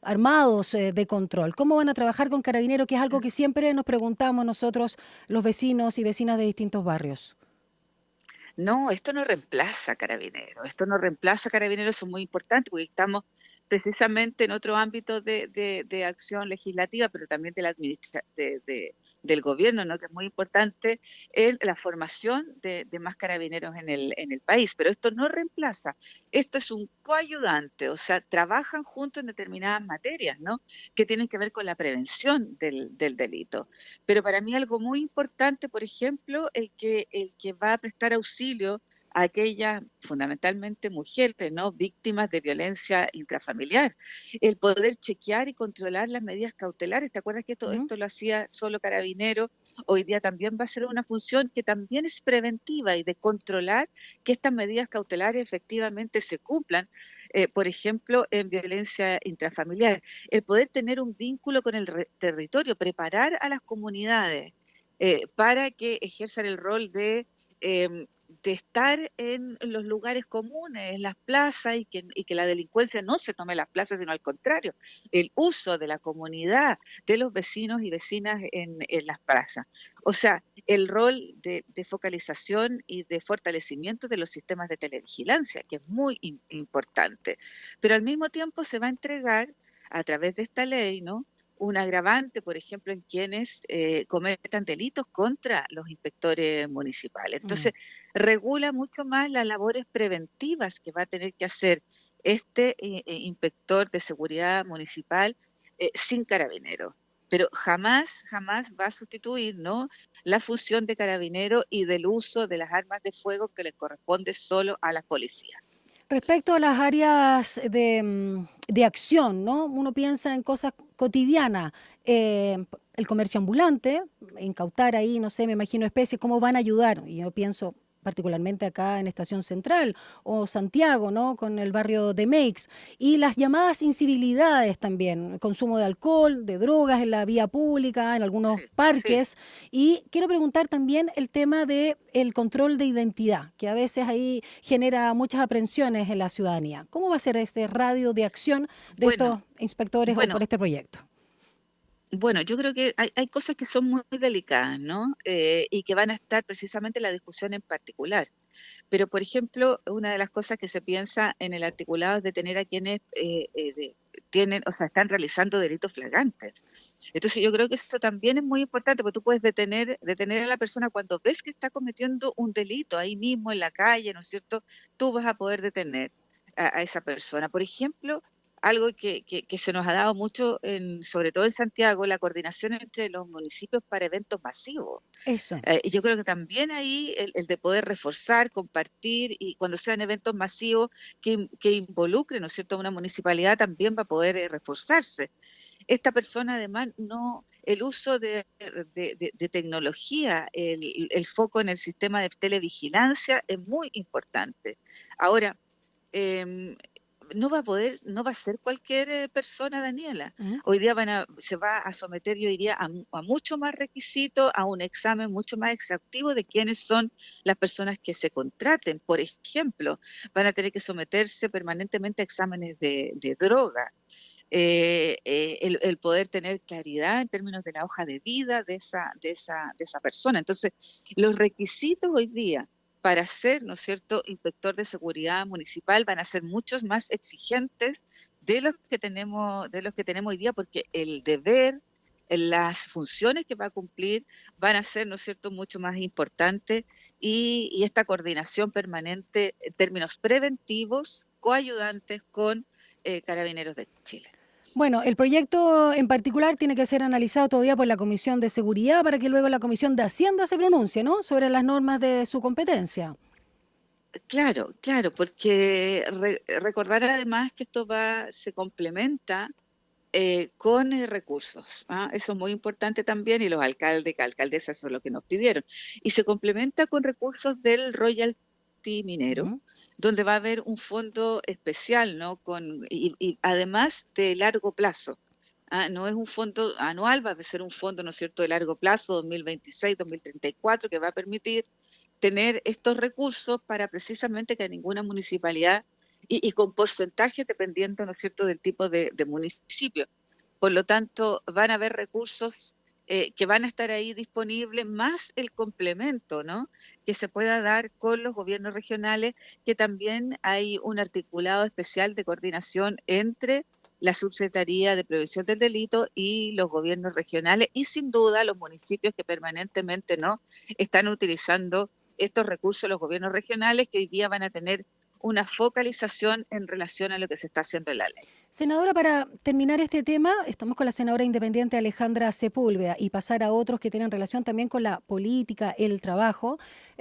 armados de control. ¿Cómo van a trabajar con carabineros? Que es algo que siempre nos preguntamos nosotros, los vecinos y vecinas de distintos barrios. No, esto no reemplaza a carabineros. Esto no reemplaza a carabineros, eso es muy importante porque estamos precisamente en otro ámbito de acción legislativa, pero también de la del gobierno, ¿no?, que es muy importante en la formación de más carabineros en el país. Pero esto no reemplaza, esto es un coayudante, o sea, trabajan juntos en determinadas materias, ¿no?, que tienen que ver con la prevención del delito. Pero para mí algo muy importante, por ejemplo, el que va a prestar auxilio a aquellas fundamentalmente mujeres, ¿no?, víctimas de violencia intrafamiliar, el poder chequear y controlar las medidas cautelares. ¿Te acuerdas que todo esto lo hacía solo Carabineros? Hoy día también va a ser una función que también es preventiva y de controlar que estas medidas cautelares efectivamente se cumplan, por ejemplo, en violencia intrafamiliar. El poder tener un vínculo con el territorio, preparar a las comunidades para que ejerzan el rol de estar en los lugares comunes, en las plazas, y que la delincuencia no se tome las plazas, sino al contrario, el uso de la comunidad, de los vecinos y vecinas en las plazas. O sea, el rol de focalización y de fortalecimiento de los sistemas de televigilancia, que es muy importante. Pero al mismo tiempo se va a entregar a través de esta ley, ¿no?, un agravante, por ejemplo, en quienes cometan delitos contra los inspectores municipales. Entonces, regula mucho más las labores preventivas que va a tener que hacer este inspector de seguridad municipal sin carabinero. Pero jamás va a sustituir, ¿no?, la función de carabinero y del uso de las armas de fuego que le corresponde solo a las policías. Respecto a las áreas de acción, ¿no? Uno piensa en cosas cotidianas, el comercio ambulante, incautar ahí, no sé, me imagino especies, ¿cómo van a ayudar? Y yo pienso particularmente acá en Estación Central o Santiago, ¿no?, con el barrio de Meix, y las llamadas incivilidades también, el consumo de alcohol, de drogas en la vía pública, en algunos parques. Y quiero preguntar también el tema de el control de identidad, que a veces ahí genera muchas aprensiones en la ciudadanía. ¿Cómo va a ser este radio de acción de estos inspectores por este proyecto? Bueno, yo creo que hay cosas que son muy delicadas, ¿no? Y que van a estar precisamente en la discusión en particular. Pero, por ejemplo, una de las cosas que se piensa en el articulado es detener a quienes están realizando delitos flagrantes. Entonces, yo creo que esto también es muy importante, porque tú puedes detener a la persona cuando ves que está cometiendo un delito ahí mismo en la calle, ¿no es cierto? Tú vas a poder detener a esa persona. Por ejemplo, algo que se nos ha dado mucho, sobre todo en Santiago, la coordinación entre los municipios para eventos masivos. Eso. Y yo creo que también ahí el de poder reforzar, compartir, y cuando sean eventos masivos que involucren, ¿no es cierto?, a una municipalidad, también va a poder reforzarse. Esta persona, además, el uso de tecnología, el foco en el sistema de televigilancia es muy importante. Ahora, no va a ser cualquier persona, Daniela. Hoy día se va a someter, yo diría, a mucho más requisitos, a un examen mucho más exhaustivo de quiénes son las personas que se contraten. Por ejemplo, van a tener que someterse permanentemente a exámenes de droga. El poder tener claridad en términos de la hoja de vida de esa persona. Entonces, los requisitos hoy día para ser, ¿no es cierto?, inspector de seguridad municipal van a ser muchos más exigentes de los que tenemos hoy día, porque el deber, las funciones que va a cumplir van a ser, ¿no es cierto?, mucho más importantes y esta coordinación permanente en términos preventivos, coayudantes con Carabineros de Chile. Bueno, el proyecto en particular tiene que ser analizado todavía por la Comisión de Seguridad para que luego la Comisión de Hacienda se pronuncie, ¿no?, sobre las normas de su competencia. Claro, porque recordar además que esto se complementa con recursos. Eso es muy importante también y los alcaldes, alcaldesas son los que nos pidieron. Y se complementa con recursos del royalty minero, donde va a haber un fondo especial, ¿no? Y además de largo plazo. No es un fondo anual, va a ser un fondo, ¿no es cierto?, de largo plazo, 2026, 2034, que va a permitir tener estos recursos para precisamente que ninguna municipalidad, y con porcentajes dependiendo, ¿no es cierto?, del tipo de municipio. Por lo tanto, van a haber recursos que van a estar ahí disponibles, más el complemento, ¿no?, que se pueda dar con los gobiernos regionales, que también hay un articulado especial de coordinación entre la Subsecretaría de Prevención del Delito y los gobiernos regionales, y sin duda los municipios que permanentemente no están utilizando estos recursos, los gobiernos regionales, que hoy día van a tener una focalización en relación a lo que se está haciendo en la ley. Senadora, para terminar este tema, estamos con la senadora independiente Alejandra Sepúlveda y pasar a otros que tienen relación también con la política, el trabajo.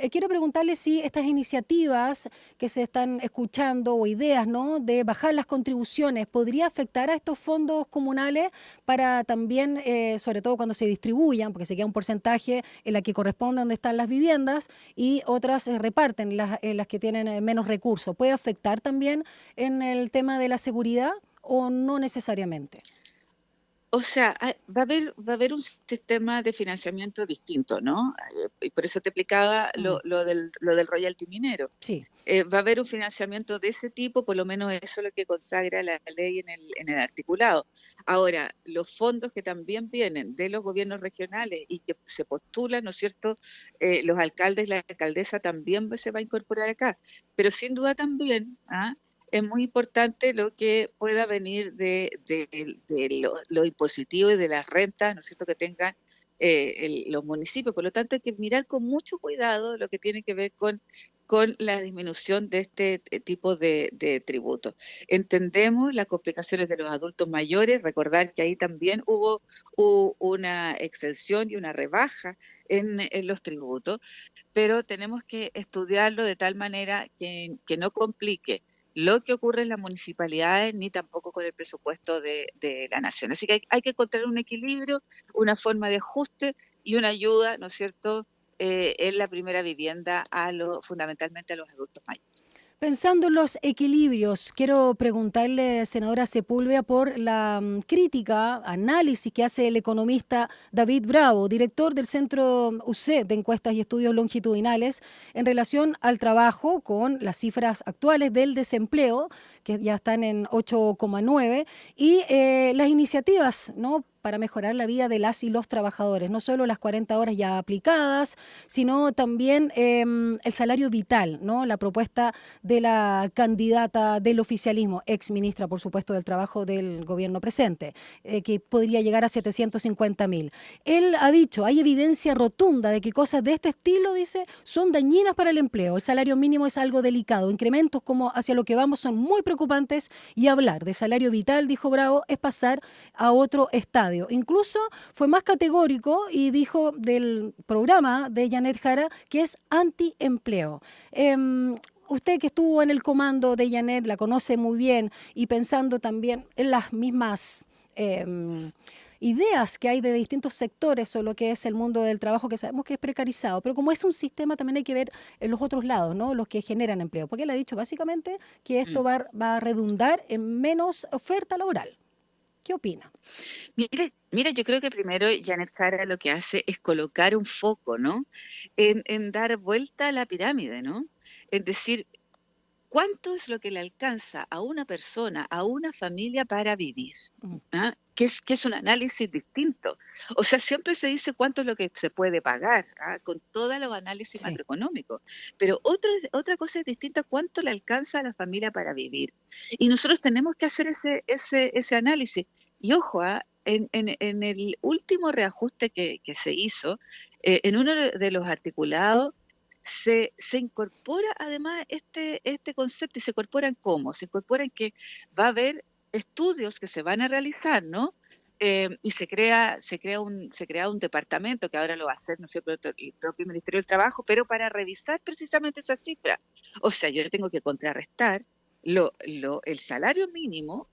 Quiero preguntarle si estas iniciativas que se están escuchando o ideas, ¿no?, de bajar las contribuciones, ¿podría afectar a estos fondos comunales para también, sobre todo cuando se distribuyan, porque se queda un porcentaje en la que corresponde donde están las viviendas y otras se reparten las que tienen menos recursos? ¿Puede afectar también en el tema de la seguridad o no necesariamente? O sea, va a haber un sistema de financiamiento distinto, ¿no? Y por eso te explicaba lo del royalty minero. Sí. Va a haber un financiamiento de ese tipo, por lo menos eso es lo que consagra la ley en el articulado. Ahora, los fondos que también vienen de los gobiernos regionales y que se postulan, ¿no es cierto?, los alcaldes y la alcaldesa también se va a incorporar acá. Pero sin duda también, es muy importante lo que pueda venir de lo impositivo y de las rentas, ¿no es cierto?, que tengan los municipios. Por lo tanto, hay que mirar con mucho cuidado lo que tiene que ver con la disminución de este tipo de tributos. Entendemos las complicaciones de los adultos mayores, recordar que ahí también hubo una exención y una rebaja en los tributos, pero tenemos que estudiarlo de tal manera que no complique lo que ocurre en las municipalidades, ni tampoco con el presupuesto de la nación. Así que hay que encontrar un equilibrio, una forma de ajuste y una ayuda, ¿no es cierto?, en la primera vivienda fundamentalmente a los adultos mayores. Pensando en los equilibrios, quiero preguntarle, senadora Sepúlveda, por la crítica, análisis que hace el economista David Bravo, director del Centro UC de Encuestas y Estudios Longitudinales, en relación al trabajo con las cifras actuales del desempleo, que ya están en 8,9, y las iniciativas, ¿no?, para mejorar la vida de las y los trabajadores, no solo las 40 horas ya aplicadas, sino también el salario vital, ¿no?, la propuesta de la candidata del oficialismo, ex ministra, por supuesto, del Trabajo del gobierno presente, que podría llegar a 750.000. Él ha dicho, hay evidencia rotunda de que cosas de este estilo, dice, son dañinas para el empleo. El salario mínimo es algo delicado. Incrementos como hacia lo que vamos son muy preocupantes y hablar de salario vital, dijo Bravo, es pasar a otro estadio. Incluso fue más categórico y dijo del programa de Janet Jara que es antiempleo. Usted que estuvo en el comando de Janet, la conoce muy bien, y pensando también en las mismas ideas que hay de distintos sectores o lo que es el mundo del trabajo, que sabemos que es precarizado, pero como es un sistema también hay que ver en los otros lados, ¿no?, los que generan empleo, porque él ha dicho básicamente que esto va a redundar en menos oferta laboral. ¿Qué opina? Mira, yo creo que primero Janet Jara lo que hace es colocar un foco, ¿no?, en dar vuelta a la pirámide, ¿no? Es decir, ¿cuánto es lo que le alcanza a una persona, a una familia para vivir? que es un análisis distinto. O sea, siempre se dice cuánto es lo que se puede pagar, con todos los análisis macroeconómicos, pero otra cosa es distinta, cuánto le alcanza a la familia para vivir. Y nosotros tenemos que hacer ese análisis. Y ojo, en el último reajuste que se hizo, en uno de los articulados, se incorpora además este concepto, y se incorporan ¿cómo? Se incorporan que va a haber estudios que se van a realizar, ¿no? Y se crea un departamento que ahora lo va a hacer, ¿no es cierto?, el propio Ministerio del Trabajo, pero para revisar precisamente esa cifra. O sea, yo tengo que contrarrestar el salario mínimo,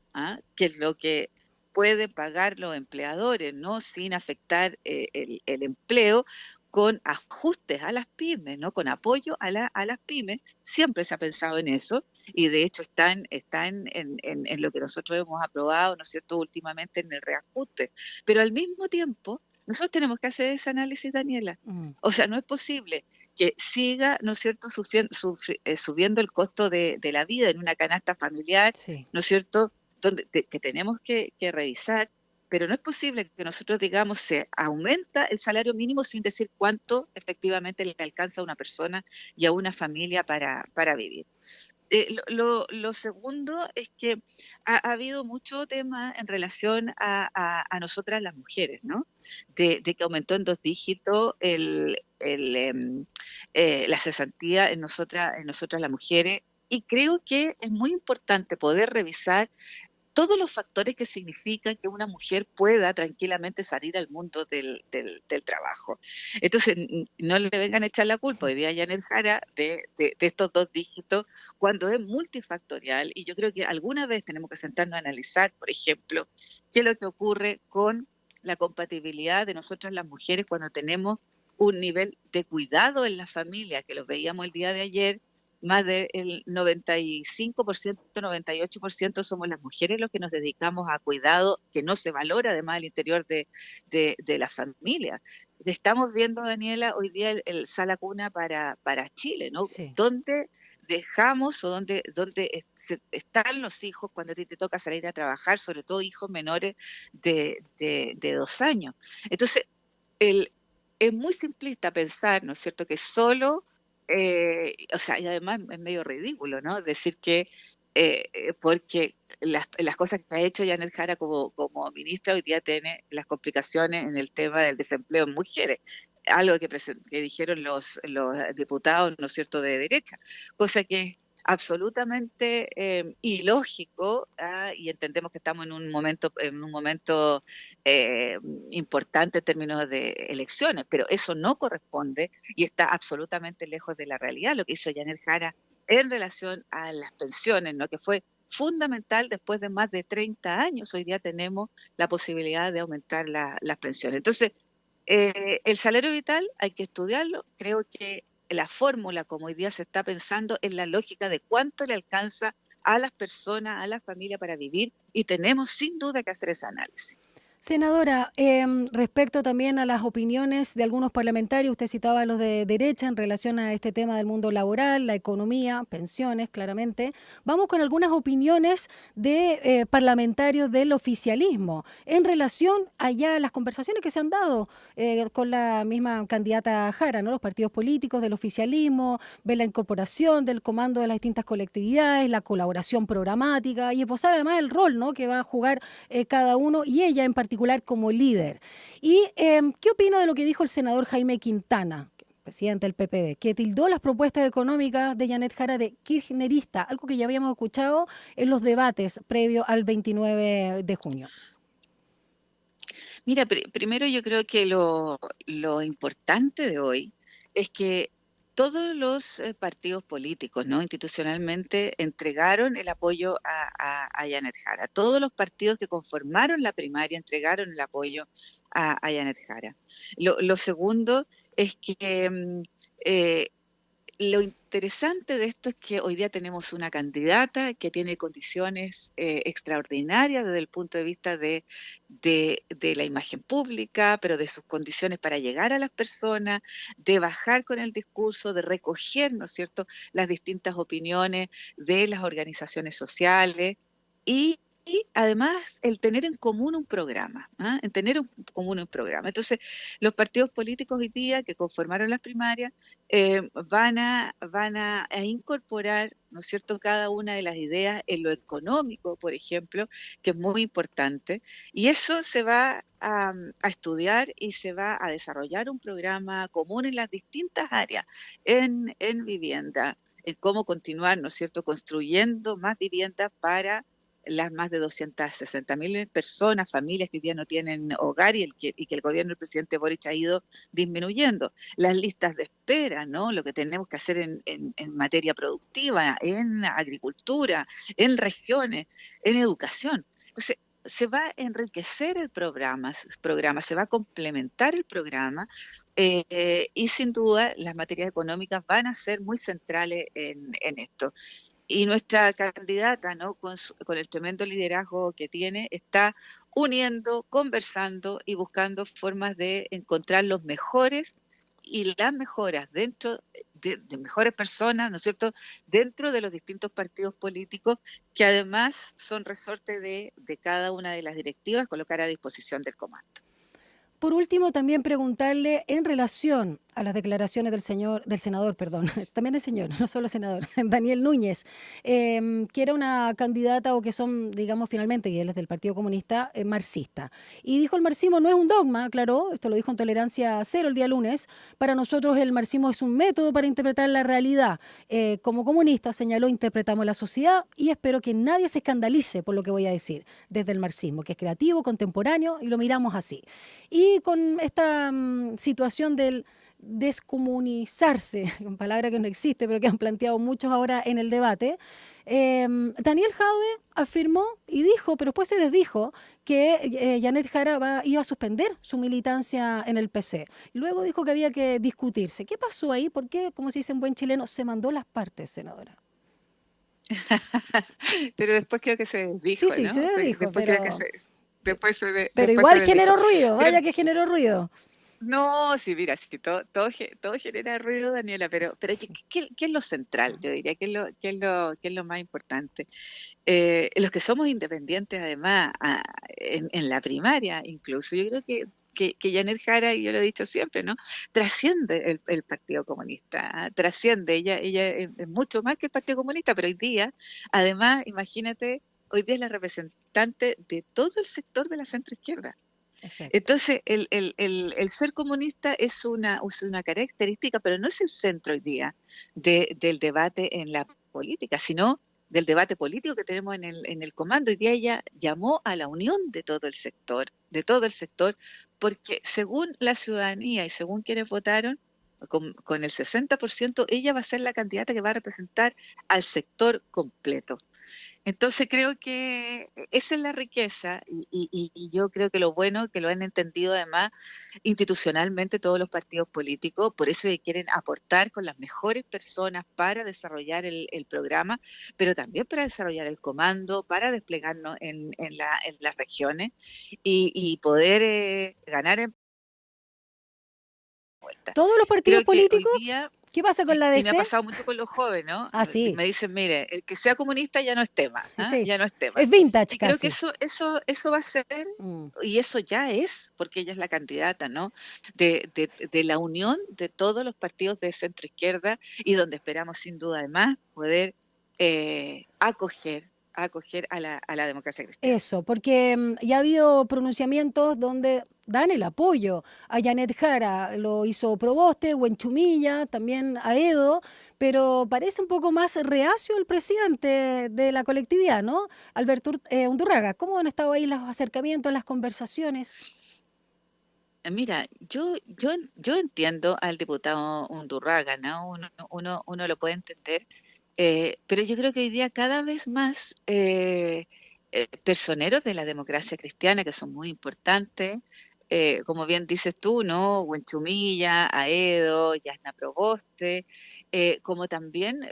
que es lo que pueden pagar los empleadores, ¿no?, sin afectar el empleo, con ajustes a las pymes, ¿no?, con apoyo a las pymes. Siempre se ha pensado en eso, y de hecho están en lo que nosotros hemos aprobado, ¿no es cierto?, últimamente en el reajuste. Pero al mismo tiempo, nosotros tenemos que hacer ese análisis, Daniela. O sea, no es posible que siga, ¿no es cierto?, subiendo el costo de la vida en una canasta familiar, ¿no es cierto?, que tenemos que revisar, pero no es posible que nosotros digamos se aumenta el salario mínimo sin decir cuánto efectivamente le alcanza a una persona y a una familia para vivir. Lo segundo es que ha habido mucho tema en relación a nosotras las mujeres, ¿no? De que aumentó en 2 dígitos la cesantía en nosotras las mujeres, y creo que es muy importante poder revisar todos los factores que significan que una mujer pueda tranquilamente salir al mundo del trabajo. Entonces, no le vengan a echar la culpa hoy día a Janet Jara de estos 2 dígitos, cuando es multifactorial, y yo creo que alguna vez tenemos que sentarnos a analizar, por ejemplo, qué es lo que ocurre con la compatibilidad de nosotras las mujeres cuando tenemos un nivel de cuidado en la familia, que lo veíamos el día de ayer. Más del 95%, 98% somos las mujeres los que nos dedicamos a cuidado, que no se valora además al interior de la familia. Estamos viendo, Daniela, hoy día el sala cuna para Chile, ¿no? ¿Dónde dejamos o dónde están los hijos cuando a ti te toca salir a trabajar, sobre todo hijos menores de 2 años? Entonces, es muy simplista pensar, ¿no es cierto?, que solo... o sea, y además es medio ridículo, ¿no?, decir que porque las cosas que ha hecho Janet Jara como ministra hoy día tiene las complicaciones en el tema del desempleo en mujeres, algo que dijeron los diputados, ¿no es cierto?, de derecha, cosa que es absolutamente ilógico, y entendemos que estamos en un momento importante en términos de elecciones, pero eso no corresponde y está absolutamente lejos de la realidad lo que hizo Janet Jara en relación a las pensiones, ¿no?, que fue fundamental. Después de más de 30 años, hoy día tenemos la posibilidad de aumentar las pensiones. Entonces, el salario vital hay que estudiarlo. Creo que la fórmula, como hoy día se está pensando, es la lógica de cuánto le alcanza a las personas, a la familia para vivir, y tenemos sin duda que hacer ese análisis. Senadora, respecto también a las opiniones de algunos parlamentarios, usted citaba a los de derecha en relación a este tema del mundo laboral, la economía, pensiones, claramente. Vamos con algunas opiniones de parlamentarios del oficialismo en relación allá a las conversaciones que se han dado con la misma candidata Jara, ¿no? Los partidos políticos del oficialismo, ven la incorporación del comando de las distintas colectividades, la colaboración programática y esbozar además el rol, ¿no?, que va a jugar cada uno, y ella en particular como líder. ¿Y qué opina de lo que dijo el senador Jaime Quintana, presidente del PPD, que tildó las propuestas económicas de Janet Jara de kirchnerista, algo que ya habíamos escuchado en los debates previos al 29 de junio? Mira, primero yo creo que lo importante de hoy es que todos los partidos políticos, ¿no?, institucionalmente entregaron el apoyo a Janet Jara. Todos los partidos que conformaron la primaria entregaron el apoyo a Janet Jara. Lo segundo es que lo interesante de esto es que hoy día tenemos una candidata que tiene condiciones extraordinarias desde el punto de vista de la imagen pública, pero de sus condiciones para llegar a las personas, de bajar con el discurso, de recoger, ¿no es cierto?, las distintas opiniones de las organizaciones sociales, y además el tener en común un programa, en tener en común un programa. Entonces, los partidos políticos hoy día que conformaron las primarias van a incorporar, ¿no es cierto?, cada una de las ideas en lo económico, por ejemplo, que es muy importante, y eso se va a estudiar y se va a desarrollar un programa común en las distintas áreas, en vivienda, en cómo continuar, ¿no es cierto?, construyendo más viviendas para las más de 260.000 personas, familias que hoy día no tienen hogar y que el gobierno del presidente Boric ha ido disminuyendo. Las listas de espera, ¿no? Lo que tenemos que hacer en materia productiva, en agricultura, en regiones, en educación. Entonces, se va a enriquecer el programa, se va a complementar el programa y sin duda las materias económicas van a ser muy centrales en esto. Y nuestra candidata, ¿no?, con el tremendo liderazgo que tiene, está uniendo, conversando y buscando formas de encontrar los mejores y las mejoras dentro de mejores personas, ¿no es cierto?, dentro de los distintos partidos políticos que además son resorte de cada una de las directivas, colocar a disposición del comando. Por último, también preguntarle en relación a las declaraciones del senador, también el señor, no solo senador, Daniel Núñez, que era una candidata o que son, digamos, finalmente, y él es del Partido Comunista, marxista. Y dijo, el marxismo no es un dogma, aclaró, esto lo dijo en Tolerancia Cero el día lunes, para nosotros el marxismo es un método para interpretar la realidad. Como comunista, señaló, interpretamos la sociedad y espero que nadie se escandalice por lo que voy a decir, desde el marxismo, que es creativo, contemporáneo, y lo miramos así. Y con esta situación del descomunizarse, una palabra que no existe, pero que han planteado muchos ahora en el debate, Daniel Jadwe afirmó y dijo, pero después se desdijo, que Janet Jara iba a suspender su militancia en el PC. Y luego dijo que había que discutirse. ¿Qué pasó ahí? ¿Por qué, como se dice en buen chileno, se mandó las partes, senadora? Pero después creo que se desdijo, sí, ¿no? se desdijo, pero igual generó ruido, vaya que generó ruido. No, sí, mira, sí, todo genera ruido, Daniela, pero ¿qué es lo central? Yo diría, ¿qué es lo más importante? Los que somos independientes, además, en la primaria, incluso, yo creo que Janet Jara, y yo lo he dicho siempre, ¿no?, trasciende el Partido Comunista, trasciende, ella es mucho más que el Partido Comunista, pero hoy día, además, imagínate, hoy día es la representante de todo el sector de la centroizquierda. Exacto. Entonces, el ser comunista es una característica, pero no es el centro hoy día del debate en la política, sino del debate político que tenemos en el comando. Hoy día ella llamó a la unión de todo el sector, porque según la ciudadanía y según quienes votaron, con el 60%, ella va a ser la candidata que va a representar al sector completo. Entonces creo que esa es la riqueza y yo creo que lo bueno que lo han entendido además institucionalmente todos los partidos políticos, por eso quieren aportar con las mejores personas para desarrollar el programa, pero también para desarrollar el comando, para desplegarnos en las regiones y poder ganar en vuelta. Todos los partidos políticos, día, ¿qué pasa con la DC? Y me ha pasado mucho con los jóvenes, ¿no? Ah, sí. Me dicen, mire, el que sea comunista ya no es tema, Sí. ya no es tema. Es vintage y creo casi. que eso va a ser, y eso ya es, porque ella es la candidata, ¿no?, de la unión de todos los partidos de centro izquierda y donde esperamos sin duda además poder acoger a la democracia cristiana. Eso, porque ya ha habido pronunciamientos donde dan el apoyo a Janet Jara, lo hizo Proboste, Huenchumilla, también a Edo, pero parece un poco más reacio el presidente de la colectividad, ¿no? Alberto Undurraga. ¿Cómo han estado ahí los acercamientos, las conversaciones? Mira, yo entiendo al diputado Undurraga, ¿no? Uno lo puede entender, pero yo creo que hoy día cada vez más personeros de la democracia cristiana, que son muy importantes, como bien dices tú, ¿no?, Huenchumilla, Aedo, Yasna Proboste, como también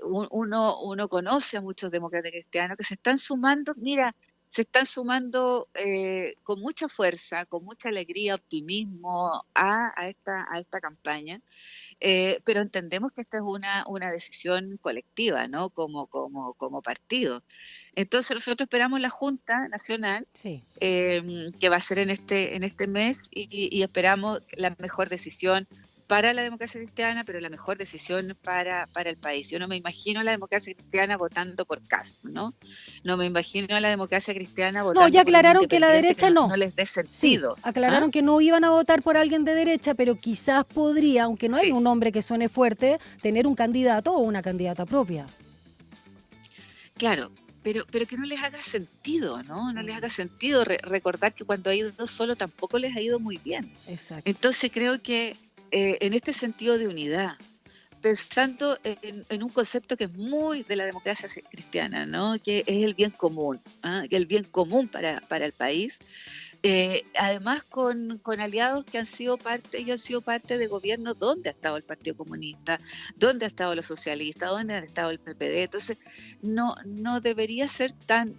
uno conoce a muchos demócratas cristianos que se están sumando, mira, se están sumando con mucha fuerza, con mucha alegría, optimismo a esta campaña. Pero entendemos que esta es una decisión colectiva, ¿no? Como partido. Entonces nosotros esperamos la Junta Nacional, que va a ser en este mes, y esperamos la mejor decisión para la democracia cristiana, pero la mejor decisión para el país. Yo no me imagino a la democracia cristiana votando por Kast, ¿no? No me imagino a la democracia cristiana votando por ya aclararon un que la derecha que no. no les dé sentido. Sí, aclararon que no iban a votar por alguien de derecha, pero quizás podría, aunque no hay un nombre que suene fuerte, tener un candidato o una candidata propia. Claro, pero que no les haga sentido, ¿no? No les haga sentido recordar que cuando ha ido solo tampoco les ha ido muy bien. Exacto. Entonces creo que en este sentido de unidad, pensando en un concepto que es muy de la democracia cristiana, ¿no? Que es el bien común, que el bien común para el país. Además con aliados que han sido parte de gobiernos donde ha estado el Partido Comunista, donde ha estado los socialistas, donde ha estado el PPD. Entonces no debería ser tan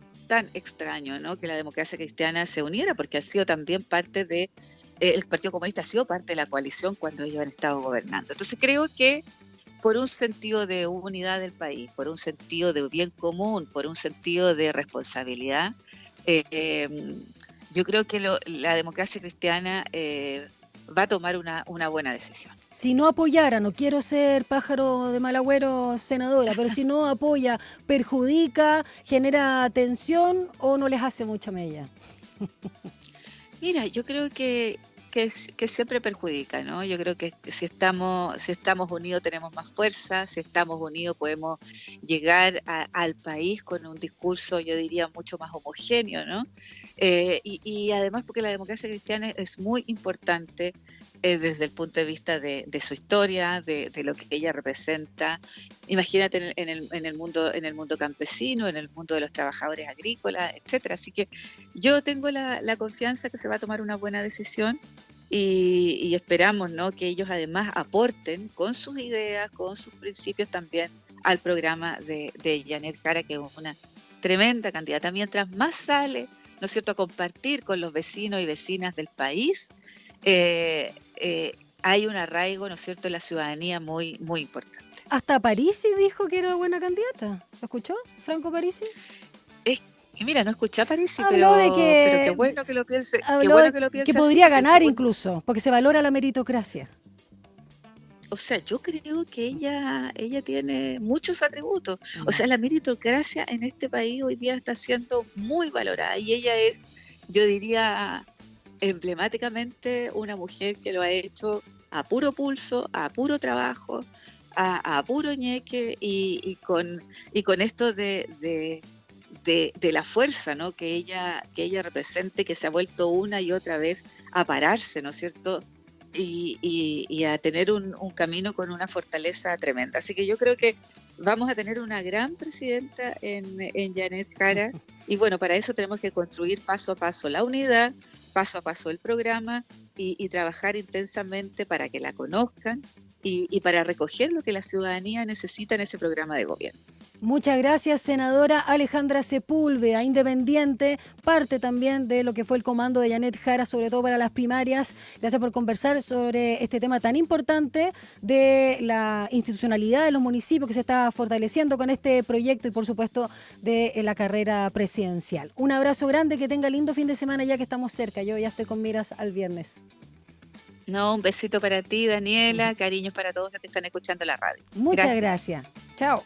extraño, ¿no? Que la democracia cristiana se uniera, porque ha sido también parte de el Partido Comunista ha sido parte de la coalición cuando ellos han estado gobernando. Entonces creo que por un sentido de unidad del país, por un sentido de bien común, por un sentido de responsabilidad, yo creo que la democracia cristiana va a tomar una buena decisión. Si no apoyara, no quiero ser pájaro de mal agüero, senadora, pero si no apoya, ¿perjudica, genera tensión o no les hace mucha mella? Mira, yo creo que siempre perjudica, ¿no? Yo creo que si estamos unidos tenemos más fuerza, si estamos unidos podemos llegar al país con un discurso, yo diría, mucho más homogéneo, ¿no? Y además porque la democracia cristiana es muy importante desde el punto de vista de su historia, de lo que ella representa. Imagínate en el mundo campesino, en el mundo de los trabajadores agrícolas, etcétera. Así que yo tengo la confianza que se va a tomar una buena decisión y esperamos, ¿no? Que ellos además aporten con sus ideas, con sus principios también al programa de Janet Jara, que es una tremenda candidata. Mientras más sale, ¿no es cierto?, a compartir con los vecinos y vecinas del país, hay un arraigo, ¿no es cierto?, en la ciudadanía muy, muy importante. Hasta Parisi dijo que era buena candidata. ¿Lo escuchó, Franco Parisi? Y mira, no escuché a Parisi, habló pero de qué bueno que lo piense. Habló que podría ganar incluso, porque se valora la meritocracia. O sea, yo creo que ella tiene muchos atributos. O sea, la meritocracia en este país hoy día está siendo muy valorada y ella es, yo diría, emblemáticamente una mujer que lo ha hecho a puro pulso, a puro trabajo, a puro ñeque y con esto de la fuerza, ¿no? que ella represente, que se ha vuelto una y otra vez a pararse, ¿no es cierto?, y a tener un camino con una fortaleza tremenda. Así que yo creo que vamos a tener una gran presidenta en Janet Jara, y bueno, para eso tenemos que construir paso a paso la unidad, paso a paso el programa y trabajar intensamente para que la conozcan y para recoger lo que la ciudadanía necesita en ese programa de gobierno. Muchas gracias, senadora Alejandra Sepúlveda, independiente, parte también de lo que fue el comando de Janet Jara, sobre todo para las primarias. Gracias por conversar sobre este tema tan importante de la institucionalidad de los municipios que se está fortaleciendo con este proyecto y, por supuesto, de la carrera presidencial. Un abrazo grande, que tenga lindo fin de semana ya que estamos cerca. Yo ya estoy con miras al viernes. No, un besito para ti, Daniela, cariños para todos los que están escuchando la radio. Muchas gracias. Chao.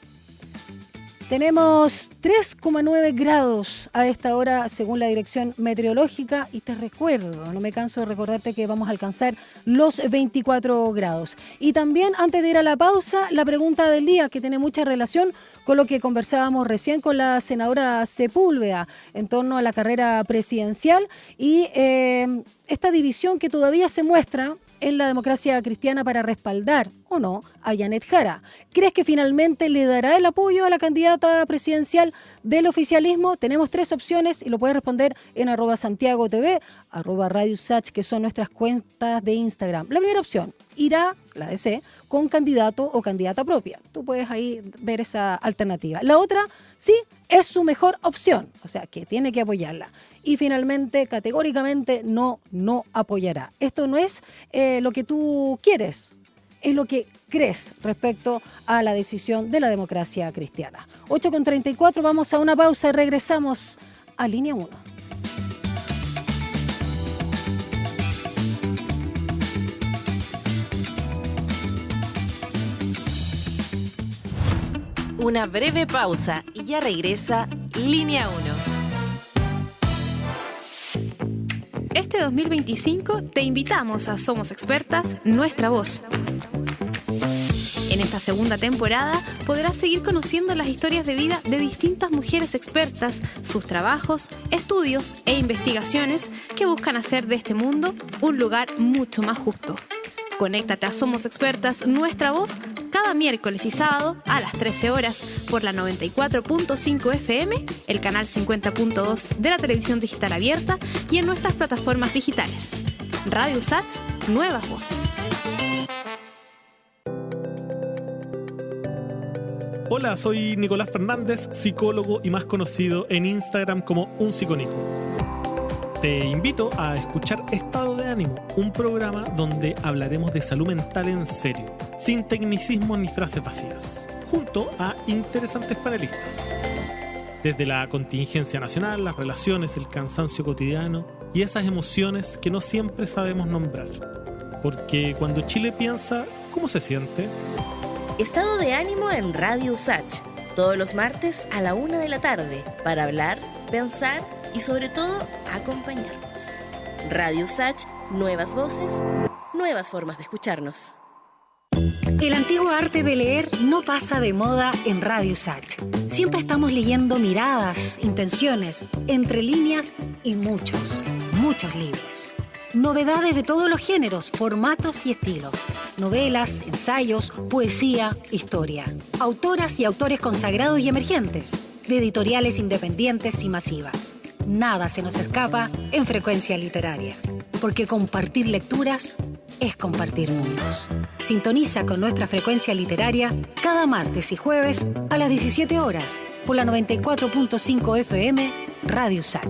Tenemos 3,9 grados a esta hora según la dirección meteorológica y te recuerdo, no me canso de recordarte que vamos a alcanzar los 24 grados. Y también, antes de ir a la pausa, la pregunta del día, que tiene mucha relación con lo que conversábamos recién con la senadora Sepúlveda en torno a la carrera presidencial y esta división que todavía se muestra en la democracia cristiana para respaldar o no a Janet Jara. ¿Crees que finalmente le dará el apoyo a la candidata presidencial del oficialismo? Tenemos 3 opciones y lo puedes responder en @SantiagoTV, @RadioSach, que son nuestras cuentas de Instagram. La primera opción, irá, la DC, con candidato o candidata propia. Tú puedes ahí ver esa alternativa. La otra, sí, es su mejor opción, o sea, que tiene que apoyarla. Y finalmente, categóricamente, no apoyará. Esto no es lo que tú quieres, es lo que crees respecto a la decisión de la democracia cristiana. 8:34, vamos a una pausa y regresamos a Línea 1. Una breve pausa y ya regresa Línea 1. Este 2025 te invitamos a Somos Expertas, Nuestra Voz. En esta segunda temporada podrás seguir conociendo las historias de vida de distintas mujeres expertas, sus trabajos, estudios e investigaciones que buscan hacer de este mundo un lugar mucho más justo. Conéctate a Somos Expertas, Nuestra Voz, cada miércoles y sábado a las 13 horas por la 94.5 FM, el canal 50.2 de la televisión digital abierta y en nuestras plataformas digitales. Radio Sach, Nuevas Voces. Hola, soy Nicolás Fernández, psicólogo y más conocido en Instagram como Un Psicónico. Te invito a escuchar Estado de Ánimo, un programa donde hablaremos de salud mental en serio, sin tecnicismos ni frases vacías, junto a interesantes panelistas. Desde la contingencia nacional, las relaciones, el cansancio cotidiano y esas emociones que no siempre sabemos nombrar. Porque cuando Chile piensa, ¿cómo se siente? Estado de Ánimo en Radio Sach, todos los martes a la 1 de la tarde, para hablar, pensar y sobre todo acompañarnos. Radio Sach, nuevas voces, nuevas formas de escucharnos. El antiguo arte de leer no pasa de moda en Radio Sach. Siempre estamos leyendo miradas, intenciones, entre líneas y muchos libros. Novedades de todos los géneros, formatos y estilos. Novelas, ensayos, poesía, historia. Autoras y autores consagrados y emergentes. De editoriales independientes y masivas. Nada se nos escapa en Frecuencia Literaria. Porque compartir lecturas es compartir mundos. Sintoniza con nuestra Frecuencia Literaria cada martes y jueves a las 17 horas por la 94.5 FM Radio Sach.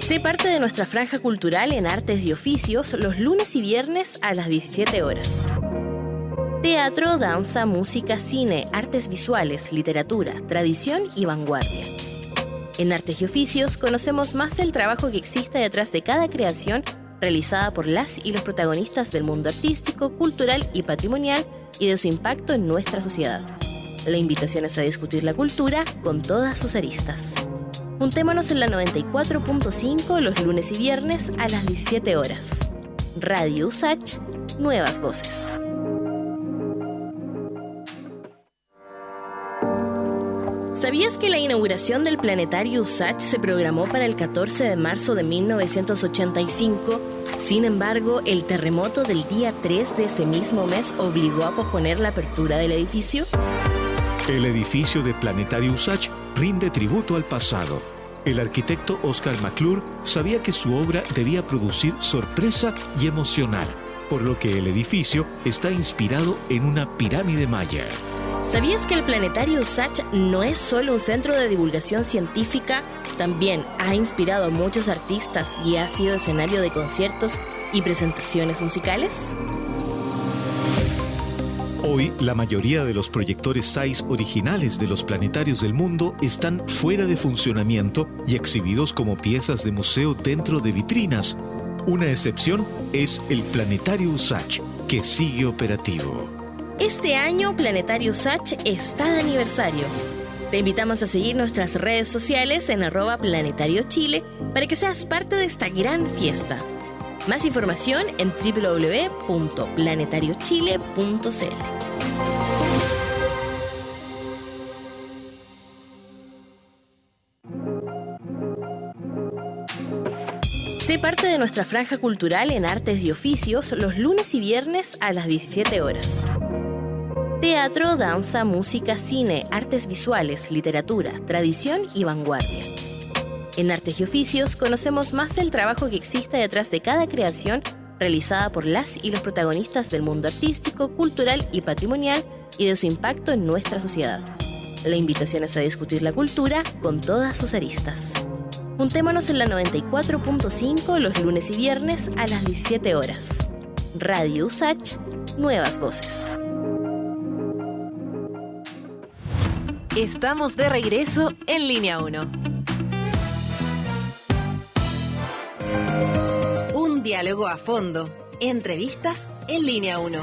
Sé parte de nuestra franja cultural en Artes y Oficios los lunes y viernes a las 17 horas. Teatro, danza, música, cine, artes visuales, literatura, tradición y vanguardia. En Artes y Oficios conocemos más del trabajo que existe detrás de cada creación realizada por las y los protagonistas del mundo artístico, cultural y patrimonial y de su impacto en nuestra sociedad. La invitación es a discutir la cultura con todas sus aristas. Juntémonos en la 94.5 los lunes y viernes a las 17 horas. Radio Sach, nuevas voces. ¿Sabías que la inauguración del Planetario USACH se programó para el 14 de marzo de 1985? Sin embargo, el terremoto del día 3 de ese mismo mes obligó a posponer la apertura del edificio. El edificio de Planetario USACH rinde tributo al pasado. El arquitecto Oscar McClure sabía que su obra debía producir sorpresa y emocionar, por lo que el edificio está inspirado en una pirámide maya. ¿Sabías que el Planetario USACH no es solo un centro de divulgación científica? También ha inspirado a muchos artistas y ha sido escenario de conciertos y presentaciones musicales. Hoy, la mayoría de los proyectores SAIS originales de los planetarios del mundo están fuera de funcionamiento y exhibidos como piezas de museo dentro de vitrinas. Una excepción es el Planetario USACH, que sigue operativo. Este año Planetario USACH está de aniversario. Te invitamos a seguir nuestras redes sociales en @planetariochile para que seas parte de esta gran fiesta. Más información en www.planetariochile.cl. Sé parte de nuestra franja cultural en Artes y Oficios los lunes y viernes a las 17 horas. Teatro, danza, música, cine, artes visuales, literatura, tradición y vanguardia. En Artes y Oficios conocemos más del trabajo que existe detrás de cada creación realizada por las y los protagonistas del mundo artístico, cultural y patrimonial y de su impacto en nuestra sociedad. La invitación es a discutir la cultura con todas sus aristas. Juntémonos en la 94.5 los lunes y viernes a las 17 horas. Radio USACH, Nuevas Voces. Estamos de regreso en Línea 1. Un diálogo a fondo. Entrevistas en Línea 1.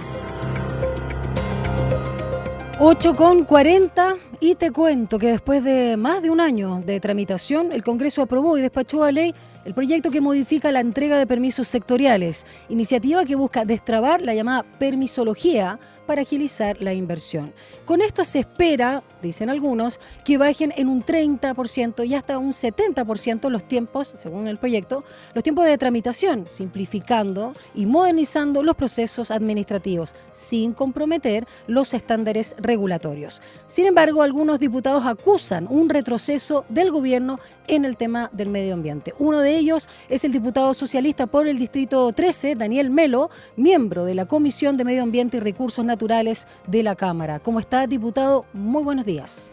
8:40 y te cuento que después de más de un año de tramitación, el Congreso aprobó y despachó a ley el proyecto que modifica la entrega de permisos sectoriales, iniciativa que busca destrabar la llamada permisología para agilizar la inversión. Con esto se espera, dicen algunos, que bajen en un 30% y hasta un 70% los tiempos, según el proyecto, los tiempos de tramitación, simplificando y modernizando los procesos administrativos, sin comprometer los estándares regulatorios. Sin embargo, algunos diputados acusan un retroceso del gobierno en el tema del medio ambiente. Uno de ellos es el diputado socialista por el Distrito 13, Daniel Melo, miembro de la Comisión de Medio Ambiente y Recursos Naturales de la Cámara. ¿Cómo está, diputado? Muy buenos días.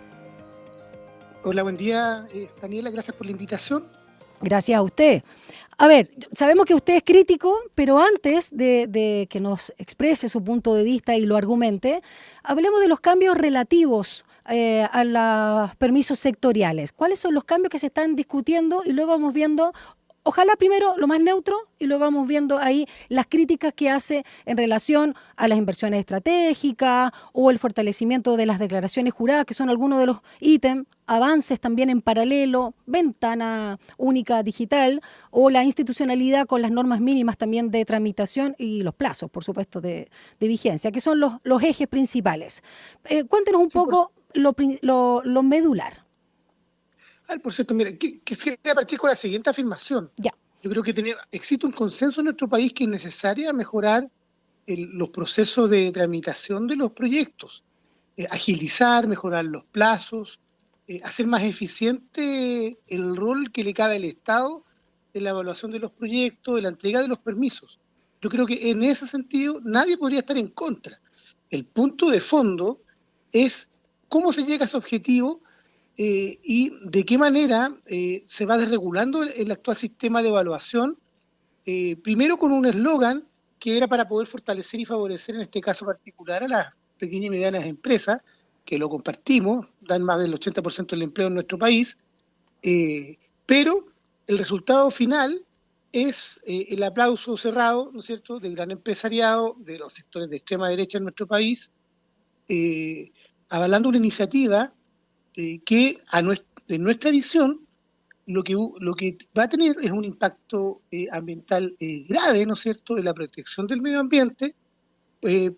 Hola, buen día, Daniela, gracias por la invitación. Gracias a usted. A ver, sabemos que usted es crítico, pero antes de que nos exprese su punto de vista y lo argumente, hablemos de los cambios relativos a los permisos sectoriales. ¿Cuáles son los cambios que se están discutiendo? Y luego vamos viendo, ojalá primero lo más neutro, y luego vamos viendo ahí las críticas que hace en relación a las inversiones estratégicas o el fortalecimiento de las declaraciones juradas, que son algunos de los ítems, avances también en paralelo, ventana única digital o la institucionalidad con las normas mínimas también de tramitación y los plazos, por supuesto, de vigencia, que son los ejes principales. Cuéntenos un poco lo medular. Por cierto, mire, quisiera partir con la siguiente afirmación. Ya. Yo creo que existe un consenso en nuestro país que es necesario mejorar los procesos de tramitación de los proyectos, agilizar, mejorar los plazos, hacer más eficiente el rol que le cabe al Estado en la evaluación de los proyectos, de la entrega de los permisos. Yo creo que en ese sentido nadie podría estar en contra. El punto de fondo es cómo se llega a ese objetivo y de qué manera se va desregulando el actual sistema de evaluación, primero con un eslogan que era para poder fortalecer y favorecer, en este caso particular, a las pequeñas y medianas empresas, que lo compartimos, dan más del 80% del empleo en nuestro país, pero el resultado final es el aplauso cerrado, ¿no es cierto?, del gran empresariado, de los sectores de extrema derecha en nuestro país, avalando una iniciativa que en nuestra visión lo que va a tener es un impacto ambiental grave, ¿no es cierto?, en la protección del medio ambiente,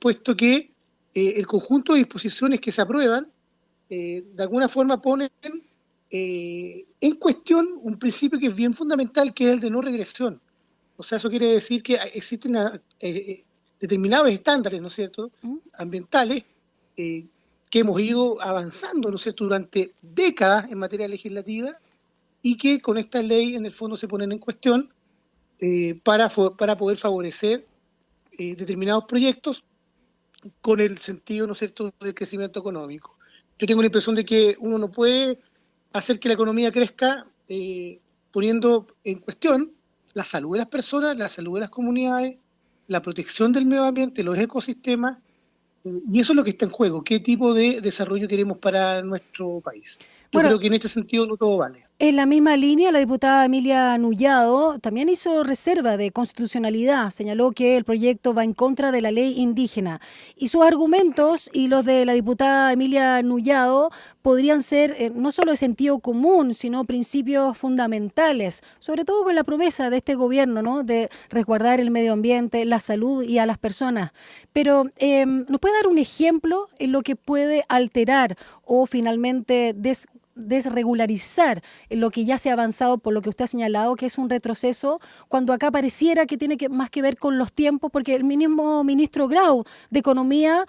puesto que el conjunto de disposiciones que se aprueban de alguna forma ponen en cuestión un principio que es bien fundamental, que es el de no regresión. O sea, eso quiere decir que existen determinados estándares, ¿no es cierto?, ambientales que hemos ido avanzando, ¿no es cierto?, durante décadas en materia legislativa y que con esta ley en el fondo se ponen en cuestión para poder favorecer determinados proyectos con el sentido, ¿no es cierto?, del crecimiento económico. Yo tengo la impresión de que uno no puede hacer que la economía crezca poniendo en cuestión la salud de las personas, la salud de las comunidades, la protección del medio ambiente, los ecosistemas, y eso es lo que está en juego. ¿Qué tipo de desarrollo queremos para nuestro país? Yo creo que en este sentido no todo vale. En la misma línea, la diputada Emilia Nullado también hizo reserva de constitucionalidad. Señaló que el proyecto va en contra de la ley indígena. Y sus argumentos y los de la diputada Emilia Nullado podrían ser no solo de sentido común, sino principios fundamentales, sobre todo con la promesa de este gobierno, ¿no?, de resguardar el medio ambiente, la salud y a las personas. Pero, ¿nos puede dar un ejemplo en lo que puede alterar o finalmente desregularizar lo que ya se ha avanzado, por lo que usted ha señalado, que es un retroceso, cuando acá pareciera que tiene más que ver con los tiempos, porque el mismo ministro Grau de Economía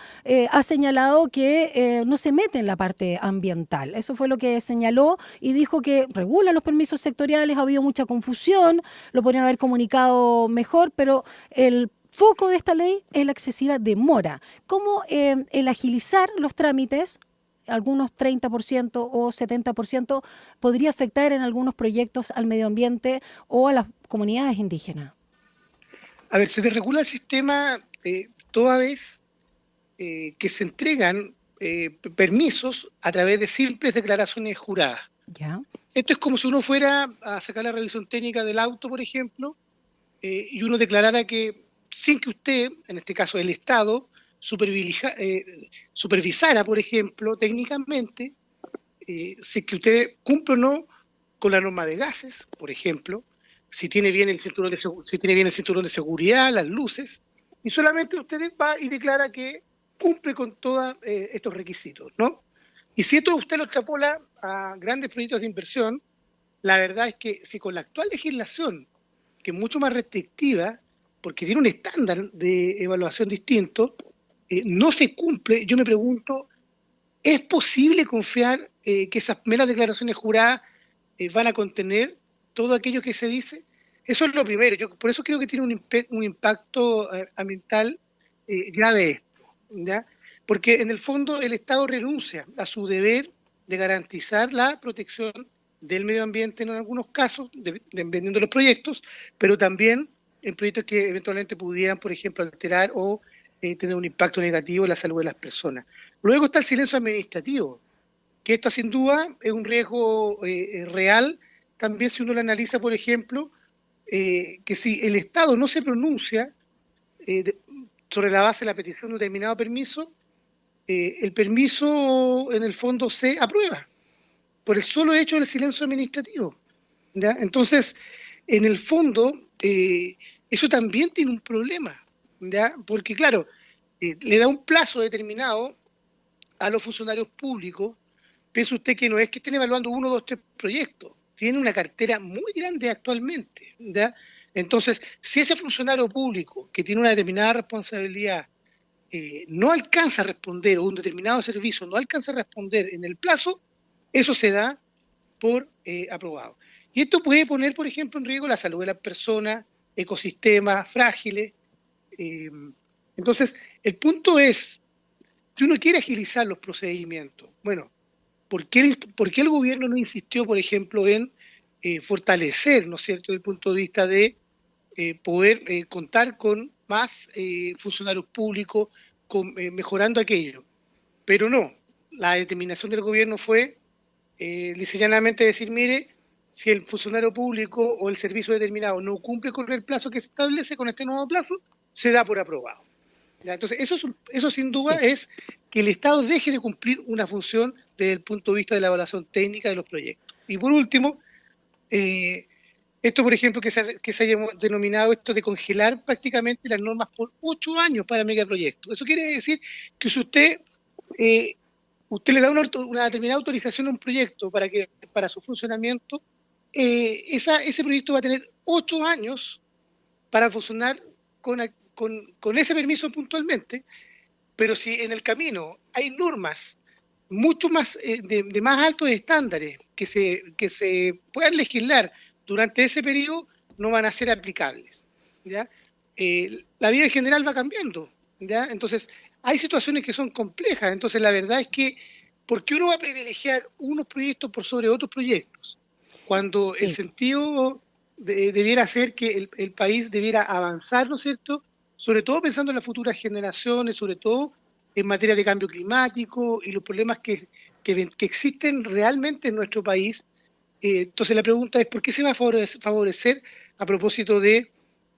ha señalado que no se mete en la parte ambiental. Eso fue lo que señaló y dijo que regula los permisos sectoriales, ha habido mucha confusión, lo podrían haber comunicado mejor, pero el foco de esta ley es la excesiva demora. ¿Cómo el agilizar los trámites, algunos 30% o 70%, podría afectar en algunos proyectos al medio ambiente o a las comunidades indígenas? A ver, se desregula el sistema toda vez que se entregan permisos a través de simples declaraciones juradas. ¿Ya? Esto es como si uno fuera a sacar la revisión técnica del auto, por ejemplo, y uno declarara que sin que usted, en este caso el Estado, supervisara, por ejemplo, técnicamente, si es que usted cumple o no con la norma de gases, por ejemplo, si tiene bien el cinturón de seguridad, las luces, y solamente usted va y declara que cumple con todos estos requisitos, ¿no? Y si esto usted lo extrapola a grandes proyectos de inversión, la verdad es que si con la actual legislación, que es mucho más restrictiva, porque tiene un estándar de evaluación distinto, no se cumple, yo me pregunto, ¿es posible confiar que esas meras declaraciones juradas van a contener todo aquello que se dice? Eso es lo primero. Yo por eso creo que tiene un impacto ambiental grave esto, ¿ya? Porque en el fondo el Estado renuncia a su deber de garantizar la protección del medio ambiente en algunos casos, dependiendo de los proyectos, pero también en proyectos que eventualmente pudieran, por ejemplo, alterar o tener un impacto negativo en la salud de las personas. Luego está el silencio administrativo, que esto sin duda es un riesgo real. También si uno lo analiza, por ejemplo, que si el Estado no se pronuncia sobre la base de la petición de un determinado permiso, el permiso en el fondo se aprueba por el solo hecho del silencio administrativo, ¿ya? Entonces, en el fondo, eso también tiene un problema, ¿ya? Porque claro, le da un plazo determinado a los funcionarios públicos. Piensa usted que no es que estén evaluando 1, 2, 3 proyectos, tiene una cartera muy grande actualmente, ¿ya? Entonces, si ese funcionario público que tiene una determinada responsabilidad no alcanza a responder, o un determinado servicio no alcanza a responder en el plazo, eso se da por aprobado. Y esto puede poner, por ejemplo, en riesgo la salud de las personas, ecosistemas frágiles. Entonces, el punto es, si uno quiere agilizar los procedimientos, bueno, ¿por qué el gobierno no insistió, por ejemplo, en fortalecer, ¿no es cierto?, desde el punto de vista de poder contar con más funcionarios públicos, mejorando aquello? Pero no, la determinación del gobierno fue ligeramente decir, mire, si el funcionario público o el servicio determinado no cumple con el plazo que se establece, con este nuevo plazo, se da por aprobado. ¿Ya? Entonces, eso sin duda es que el Estado deje de cumplir una función desde el punto de vista de la evaluación técnica de los proyectos. Y por último, esto, por ejemplo, que se haya denominado esto de congelar prácticamente las normas por 8 años para megaproyectos. Eso quiere decir que si usted le da una determinada autorización a un proyecto para su funcionamiento, ese proyecto va a tener 8 años para funcionar con ese permiso puntualmente, pero si en el camino hay normas mucho más de más altos estándares que se puedan legislar durante ese periodo, no van a ser aplicables, ¿ya? La vida en general va cambiando, ¿ya? Entonces, hay situaciones que son complejas. Entonces, la verdad es que, ¿por qué uno va a privilegiar unos proyectos por sobre otros proyectos? Cuando el sentido debiera ser que el país debiera avanzar, ¿no es cierto?, sobre todo pensando en las futuras generaciones, sobre todo en materia de cambio climático y los problemas que existen realmente en nuestro país. Entonces la pregunta es, ¿por qué se va a favorecer a propósito de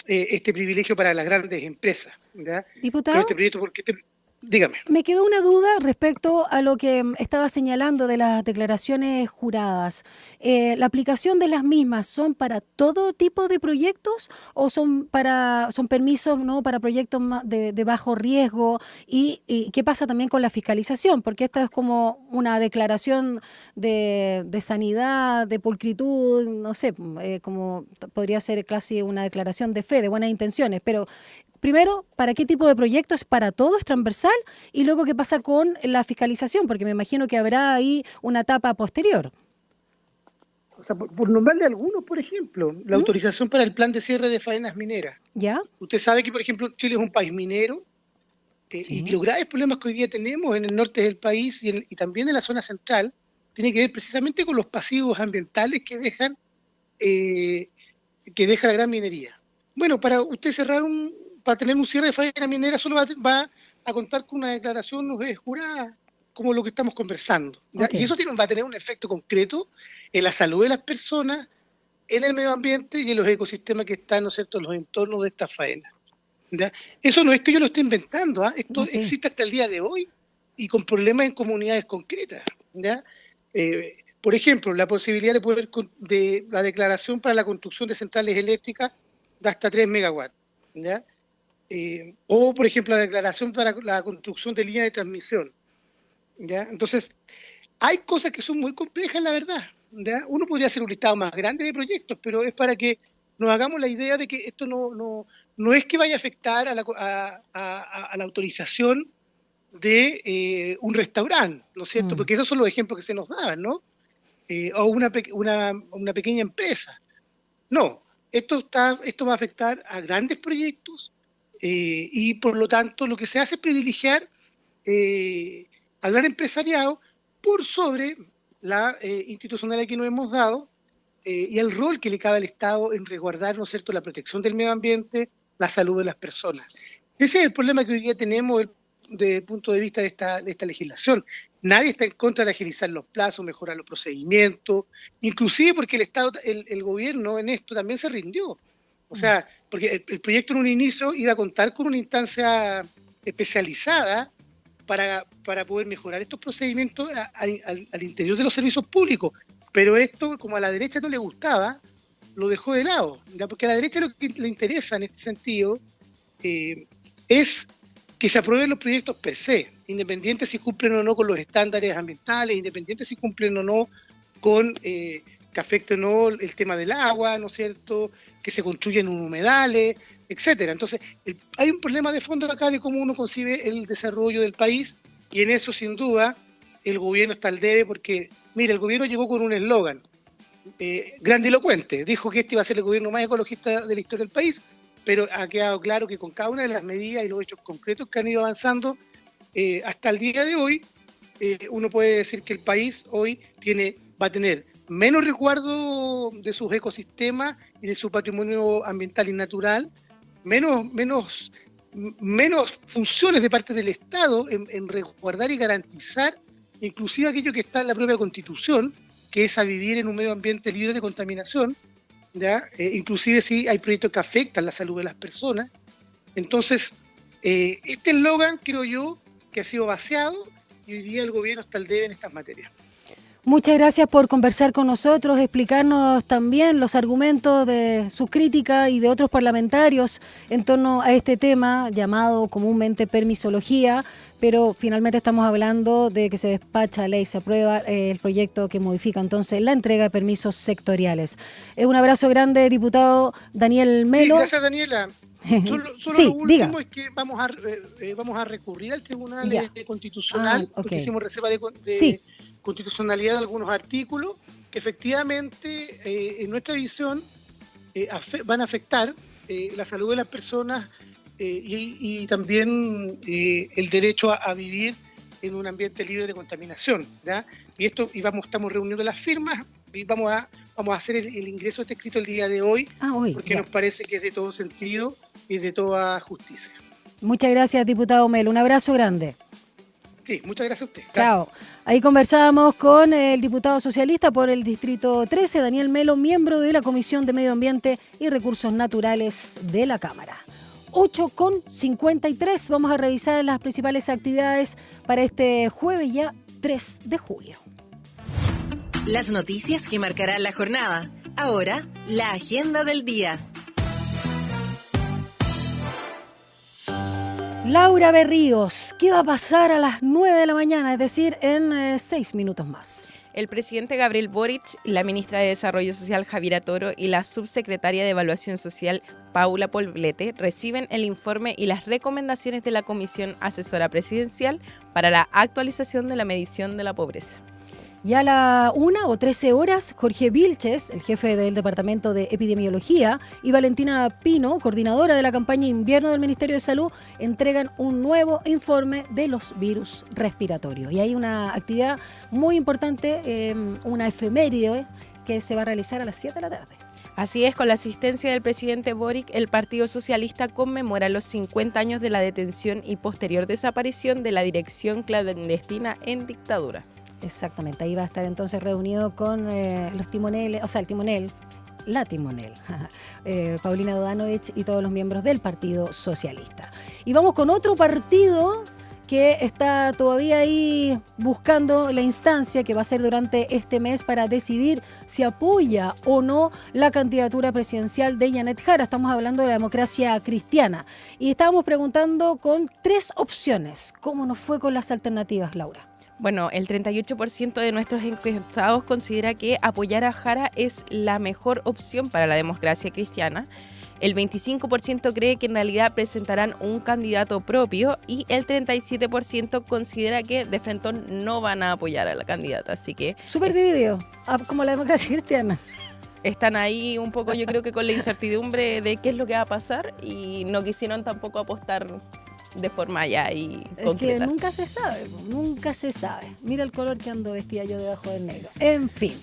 este privilegio para las grandes empresas? ¿Ya? Diputado. Este proyecto, Dígame. Me quedó una duda respecto a lo que estaba señalando de las declaraciones juradas. ¿La aplicación de las mismas son para todo tipo de proyectos o son permisos, ¿no?, para proyectos de bajo riesgo? ¿Y qué pasa también con la fiscalización? Porque esta es como una declaración de sanidad, de pulcritud, no sé, como podría ser casi una declaración de fe, de buenas intenciones, pero primero, ¿para qué tipo de proyectos? ¿Para todo? ¿Es transversal? Y luego, ¿qué pasa con la fiscalización? Porque me imagino que habrá ahí una etapa posterior. O sea, por nombrarle algunos, por ejemplo, la autorización para el plan de cierre de faenas mineras. ¿Ya? Usted sabe que, por ejemplo, Chile es un país minero y los graves problemas que hoy día tenemos en el norte del país y también en la zona central tiene que ver precisamente con los pasivos ambientales que deja la gran minería. Bueno, para usted para tener un cierre de faena minera solo va a contar con una declaración jurada como lo que estamos conversando. Okay. Y eso va a tener un efecto concreto en la salud de las personas, en el medio ambiente y en los ecosistemas que están, ¿no es cierto?, en los entornos de estas faenas. ¿Ya? Eso no es que yo lo esté inventando, esto existe hasta el día de hoy y con problemas en comunidades concretas. ¿Ya? Por ejemplo, la posibilidad de la declaración para la construcción de centrales eléctricas de hasta 3 megawatts. ¿Ya? O, por ejemplo, la declaración para la construcción de líneas de transmisión. ¿Ya? Entonces, hay cosas que son muy complejas, la verdad. ¿Ya? Uno podría hacer un listado más grande de proyectos, pero es para que nos hagamos la idea de que esto no es que vaya a afectar a la autorización de un restaurante, ¿no es cierto? Porque esos son los ejemplos que se nos daban, ¿no? O una pequeña empresa. No, esto va a afectar a grandes proyectos y por lo tanto lo que se hace es privilegiar al gran empresariado por sobre la institucionalidad que nos hemos dado y el rol que le cabe al Estado en resguardar, ¿no es cierto?, la protección del medio ambiente, la salud de las personas. Ese es el problema que hoy día tenemos desde el punto de vista de esta legislación. Nadie está en contra de agilizar los plazos, mejorar los procedimientos, inclusive porque el Estado, el gobierno en esto también se rindió. O sea, porque el proyecto en un inicio iba a contar con una instancia especializada para poder mejorar estos procedimientos al interior de los servicios públicos. Pero esto, como a la derecha no le gustaba, lo dejó de lado. ¿Ya? Porque a la derecha lo que le interesa en este sentido es que se aprueben los proyectos per se, independientes si cumplen o no con los estándares ambientales, independientes si cumplen o no con que afecten o no el tema del agua, ¿no es cierto?, que se construyen humedales, etcétera. Entonces, hay un problema de fondo acá de cómo uno concibe el desarrollo del país, y en eso, sin duda, el gobierno está al debe, porque, mire, el gobierno llegó con un eslogan grandilocuente, dijo que este iba a ser el gobierno más ecologista de la historia del país, pero ha quedado claro que con cada una de las medidas y los hechos concretos que han ido avanzando hasta el día de hoy, uno puede decir que el país hoy va a tener menos resguardo de sus ecosistemas y de su patrimonio ambiental y natural, menos funciones de parte del Estado en resguardar y garantizar inclusive aquello que está en la propia Constitución, que es a vivir en un medio ambiente libre de contaminación, ¿ya? Inclusive si hay proyectos que afectan la salud de las personas. Entonces, este eslogan, creo yo, que ha sido vaciado y hoy día el gobierno está al debe en estas materias. Muchas gracias por conversar con nosotros, explicarnos también los argumentos de su crítica y de otros parlamentarios en torno a este tema llamado comúnmente permisología, pero finalmente estamos hablando de que se despacha ley, se aprueba el proyecto que modifica entonces la entrega de permisos sectoriales. Un abrazo grande, diputado Daniel Melo. Sí, gracias, Daniela. Solo sí, lo último diga. es que vamos a recurrir al Tribunal Constitucional, porque hicimos reserva de constitucionalidad de algunos artículos que efectivamente en nuestra visión van a afectar la salud de las personas y también el derecho a vivir en un ambiente libre de contaminación, ¿ya? Estamos reuniendo las firmas y vamos a hacer el ingreso de este escrito el día de hoy, porque nos parece que es de todo sentido y de toda justicia. Muchas gracias, diputado Melo. Un abrazo grande. Sí, muchas gracias a usted. Chao. Ahí conversábamos con el diputado socialista por el Distrito 13, Daniel Melo, miembro de la Comisión de Medio Ambiente y Recursos Naturales de la Cámara. 8:53. Vamos a revisar las principales actividades para este jueves ya 3 de julio. Las noticias que marcarán la jornada. Ahora, la agenda del día. Laura Berríos, ¿qué va a pasar a las 9 de la mañana? Es decir, en 6 minutos más. El presidente Gabriel Boric, la ministra de Desarrollo Social Javiera Toro y la subsecretaria de Evaluación Social Paula Poblete reciben el informe y las recomendaciones de la Comisión Asesora Presidencial para la actualización de la medición de la pobreza. Y a la 1 o 13 horas, Jorge Vilches, el jefe del Departamento de Epidemiología, y Valentina Pino, coordinadora de la campaña Invierno del Ministerio de Salud, entregan un nuevo informe de los virus respiratorios. Y hay una actividad muy importante, una efeméride, que se va a realizar a las 7 de la tarde. Así es, con la asistencia del presidente Boric, el Partido Socialista conmemora los 50 años de la detención y posterior desaparición de la dirección clandestina en dictadura. Exactamente, ahí va a estar entonces reunido con los timoneles, o sea, la timonel, Paulina Dodanovich y todos los miembros del Partido Socialista. Y vamos con otro partido que está todavía ahí buscando la instancia que va a ser durante este mes para decidir si apoya o no la candidatura presidencial de Janet Jara. Estamos hablando de la Democracia Cristiana. Y estábamos preguntando con 3 opciones. ¿Cómo nos fue con las alternativas, Laura? Bueno, el 38% de nuestros encuestados considera que apoyar a Jara es la mejor opción para la democracia cristiana. El 25% cree que en realidad presentarán un candidato propio y el 37% considera que de frente no van a apoyar a la candidata. Así que súper dividido, como la democracia cristiana. Están ahí un poco, yo creo que con la incertidumbre de qué es lo que va a pasar y no quisieron tampoco apostar de forma ya y concreta. Que nunca se sabe. Mira el color que ando vestida yo debajo del negro. En fin,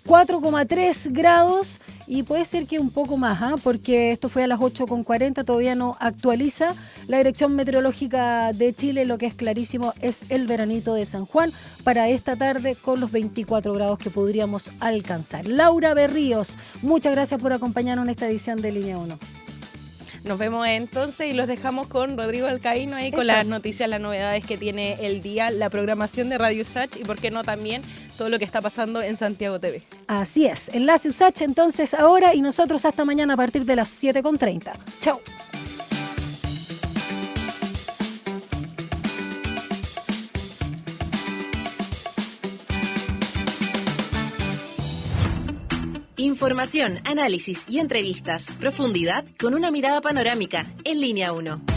4,3 grados y puede ser que un poco más, porque esto fue a las 8,40, todavía no actualiza. La Dirección Meteorológica de Chile, lo que es clarísimo, es el veranito de San Juan para esta tarde con los 24 grados que podríamos alcanzar. Laura Berríos, muchas gracias por acompañarnos en esta edición de Línea 1. Nos vemos entonces y los dejamos con Rodrigo Alcaíno ahí con las noticias, las novedades que tiene el día, la programación de Radio USACH y por qué no también todo lo que está pasando en Santiago TV. Así es, enlace USACH entonces ahora y nosotros hasta mañana a partir de las 7:30. Chao. Información, análisis y entrevistas. Profundidad con una mirada panorámica en Línea 1.